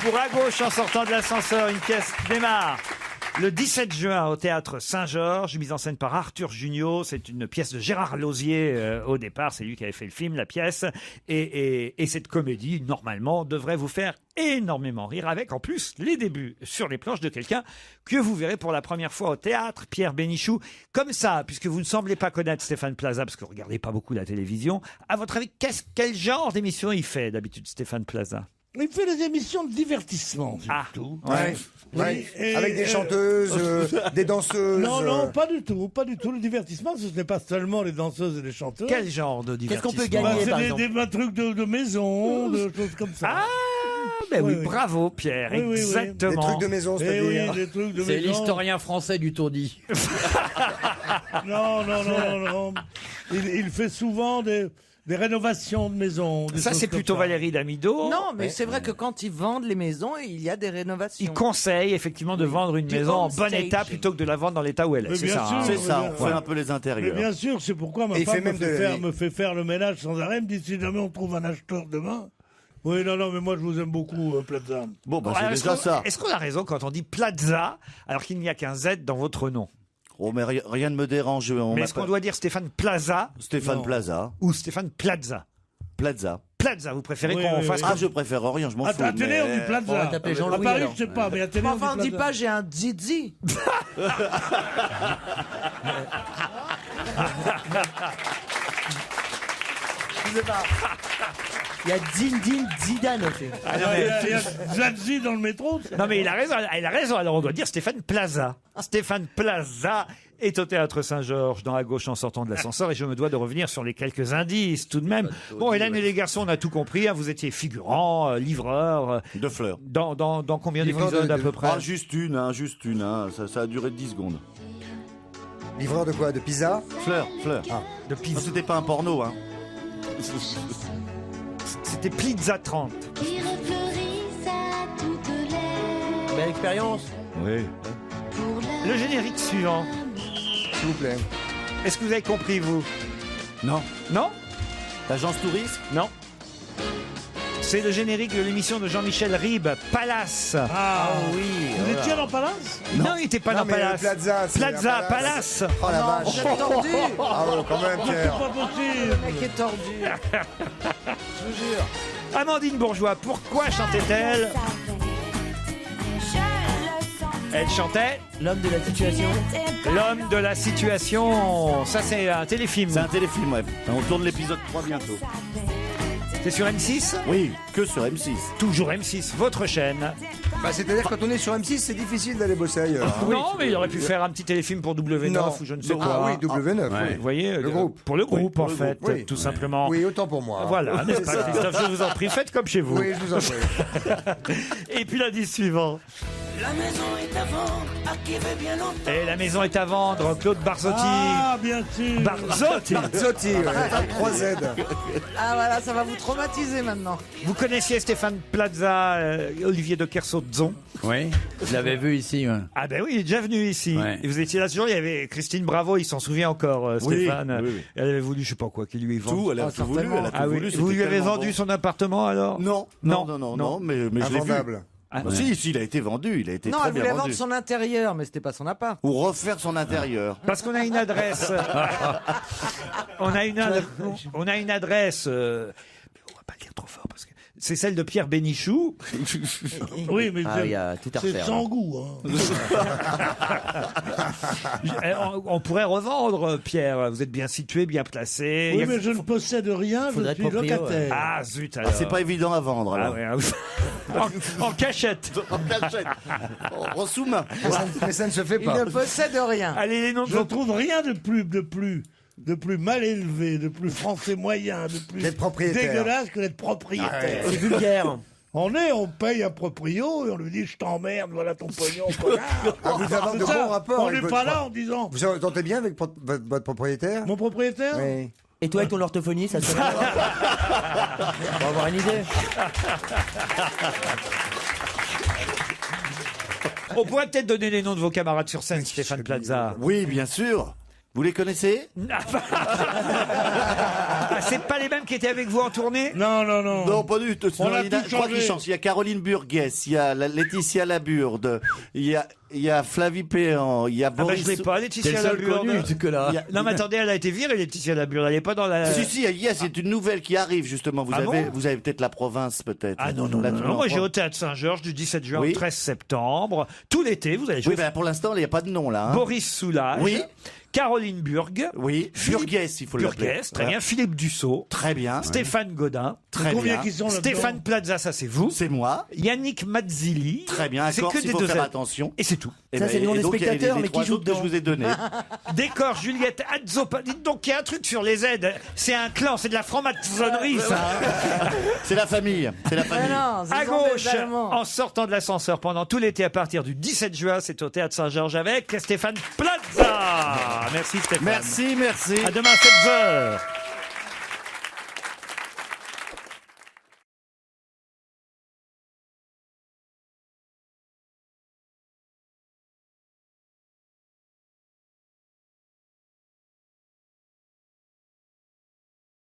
Pour À gauche en sortant de l'ascenseur, une pièce démarre Le 17 juin au théâtre Saint-Georges, mise en scène par Arthur Junio. C'est une pièce de Gérard Lauzier au départ. C'est lui qui avait fait le film, la pièce. Et cette comédie, normalement, devrait vous faire énormément rire avec, en plus, les débuts sur les planches de quelqu'un que vous verrez pour la première fois au théâtre, Pierre Bénichou. Comme ça, puisque vous ne semblez pas connaître Stéphane Plaza, parce que vous ne regardez pas beaucoup la télévision, à votre avis, quel genre d'émission il fait d'habitude, Stéphane Plaza? Il fait des émissions de divertissement, surtout. Ouais. Avec des chanteuses, des danseuses. Non, pas du tout. Le divertissement, ce n'est pas seulement les danseuses et les chanteuses. Quel genre de divertissement? Qu'est-ce qu'on peut gagner, par exemple? C'est des trucs de maison, de choses comme ça. Ah, ben oui, bravo Pierre, exactement. Des trucs de maison, c'est-à-dire. Oui, des trucs de maison. C'est l'historien français du taudis. Non. Il fait souvent des rénovations de maisons. Ça, c'est plutôt Valérie Damido. Non, mais c'est vrai que quand ils vendent les maisons, il y a des rénovations. Il conseille effectivement de vendre une maison en bon état plutôt que de la vendre dans l'état où elle est. Mais C'est bien ça. sûr, hein. C'est ça, on Ouais. fait un peu les Mais intérieurs. bien sûr, c'est pourquoi ma Et il femme fait même me fait faire le ménage sans arrêt. Elle me dit si jamais on trouve un acheteur demain. Oui, non, mais moi je vous aime beaucoup, Plaza. Bon, bah, Alors, c'est est-ce déjà qu'on- ça. Est-ce qu'on a raison quand on dit Plaza alors qu'il n'y a qu'un Z dans votre nom? Oh, mais rien ne me dérange. Mais est-ce qu'on doit dire Stéphane Plaza Stéphane Non. Plaza. ou Stéphane Plaza? Plaza. Plaza, vous préférez Oui, qu'on oui, fasse oui. Ah, comme- je préfère rien, je m'en À fous. la télé, on dit On va Plaza. t'appeler À Jean-Louis, Paris, alors. je sais pas, mais à télé, Enfin, on on ne dit dit Plaza. pas j'ai un Didi. Je sais pas. Il y a Zinedine Zidane aussi. Ah, non, Il y a Zazie dans le métro. Non mais il a raison, alors on doit dire Stéphane Plaza. Stéphane Plaza est au théâtre Saint-Georges, dans la gauche en sortant de l'ascenseur, et je me dois de revenir sur les quelques indices tout de même. Bon, Hélène et les garçons, on a tout compris, hein, vous étiez figurant, livreur. De fleurs. Dans combien Livreur d'épisodes de- à peu près? Ah, juste une. Ça a duré 10 secondes. Livreur de quoi? De pizza? Fleurs. De pizza. C'était pas un porno, hein. C'était Pizza 30. Qui refleurissent à toutes les Belle expérience. Oui. pour la Le générique suivant. S'il vous plaît. Est-ce que vous avez compris, vous? Non. Non? L'agence touriste? Non. C'est le générique de l'émission de Jean-Michel Ribes, Palace. Ah oui. Vous étiez dans Palace? Non, il n'était pas Non, dans mais Palace. Plaza, c'est Plaza, un Palace. Oh la vache. J'ai tordu. Ah bon, quand même, C'est Pierre. pas possible. Le mec est tordu. Je vous jure. Amandine Bourgeois, pourquoi chantait-elle? Elle chantait L'homme de la situation. L'homme de la situation. Ça, c'est un téléfilm. C'est un téléfilm, ouais. On tourne l'épisode 3 bientôt. C'est sur M6? Oui, que sur M6. Toujours M6, votre chaîne. Bah, c'est-à-dire quand on est sur M6, c'est difficile d'aller bosser ailleurs. hein. Non, mais il aurait pu faire un petit téléfilm pour W9 Non. ou je ne sais Ah quoi. oui, W9. Vous oui. voyez, Le groupe. Pour le groupe, en pour le fait, groupe, oui. tout simplement. Oui, autant pour moi. Voilà, n'est-ce pas, Christophe? Je vous en prie, faites comme chez vous. Oui, je vous en prie. Et puis l'indice suivant. La maison est à vendre, à qui veut bien longtemps. Et la maison est à vendre, Claude Barzotti. Ah, bien sûr. Barzotti. Barzotti, ouais, avec 3 Z. Ah voilà, ça va vous traumatiser maintenant. Vous connaissiez Stéphane Plaza, Olivier de Kersauzon? Oui, je l'avais vu ici. Ouais. Ah ben oui, il est déjà venu ici. Ouais. Et vous étiez là ce jour, il y avait Christine Bravo, il s'en souvient encore, Oui, Stéphane. oui, oui. Elle avait voulu, je sais pas quoi, qu'il lui vende. Tout, elle a tout voulu. Elle a tout Ah oui. voulu. Vous lui c'était avez tellement vendu bon. son appartement alors? Non, mais je l'ai vu. Invendable. Ah, Bah, si, il a été vendu. Il a été Non, très elle bien voulait vendu. vendre son intérieur, mais c'était pas son appart. Ou refaire son intérieur. Parce qu'on a une adresse. on a une adresse. Mais on va pas le dire trop fort parce que c'est celle de Pierre Bénichou. Oui, mais Ah, il y a tout à c'est refaire. sans goût. On pourrait revendre, Pierre. Vous êtes bien situé, bien placé. Oui, Il y a- mais je ne possède rien, je Faudrait suis être proprio, locataire. Ah zut alors. C'est pas évident à vendre. Ah Alors. ouais, en cachette. En cachette. En sous-main. Mais ça ne se fait Il pas. ne possède rien. Allez, les noms de Je vos... ne trouve rien de plus mal élevé, de plus français moyen, de plus D'être propriétaire. dégueulasse que d'être propriétaire. C'est vulgaire. On paye un proprio et on lui dit je t'emmerde, voilà ton pognon, connard. Ah, vous devez avoir de C'est ça. bons rapports. On avec n'est votre- pas là en disant Vous entendez bien avec votre propriétaire? mon propriétaire. Oui. Et toi, avec ton orthophonie, ça te fait On va avoir une idée. On pourrait peut-être donner les noms de vos camarades sur scène, Stéphane Plaza. Oui, bien sûr. Vous les connaissez? Ah, c'est pas les mêmes qui étaient avec vous en tournée? Non. Non, pas du tout. On a Il y en a tout trois changé. qui chantent. Il y a Caroline Burguès, il y a Laetitia Laburde, il y a Il y a Flavie Péan, il y a Ah bah, Boris... je l'ai pas, Laetitia T'es le seul Laburde. connu, que là. Non mais attendez, elle a été virée, Laetitia Laburde. Elle est pas dans la... Si, c'est une nouvelle qui arrive justement. Vous Ah avez, bon vous avez peut-être la province, peut-être. Ah non, moi j'ai au Théâtre Saint-Georges du 17 juin Oui. au 13 septembre. Tout l'été, vous allez jouer Oui, ben pour l'instant, il n'y a pas de nom là. hein. Boris Soulage, Oui. Caroline Burg, Oui, Burguès, il faut l'appeler. Burguès, très bien, Philippe Dussault, Très bien. Stéphane Godin, Très Combien bien. qui sont là-dedans Stéphane Plaza, ça c'est vous, C'est moi. Yannick Mazzilli. Très bien. C'est Corse, que il des faut deux faire ailes. attention. Et c'est tout. Et Ça, c'est le nom des donc, il y a les spectateurs, mais qui trois joue autres que je dedans vous ai donné. Décor Juliette Azzopa. Dites donc, il y a un truc sur les aides. C'est un clan, c'est de la franc-maçonnerie, ça. C'est la famille. C'est la famille. À gauche, en sortant de l'ascenseur pendant tout l'été à partir du 17 juin, c'est au Théâtre Saint-Georges avec Stéphane Plaza. Merci Stéphane. Merci. À demain à 7h.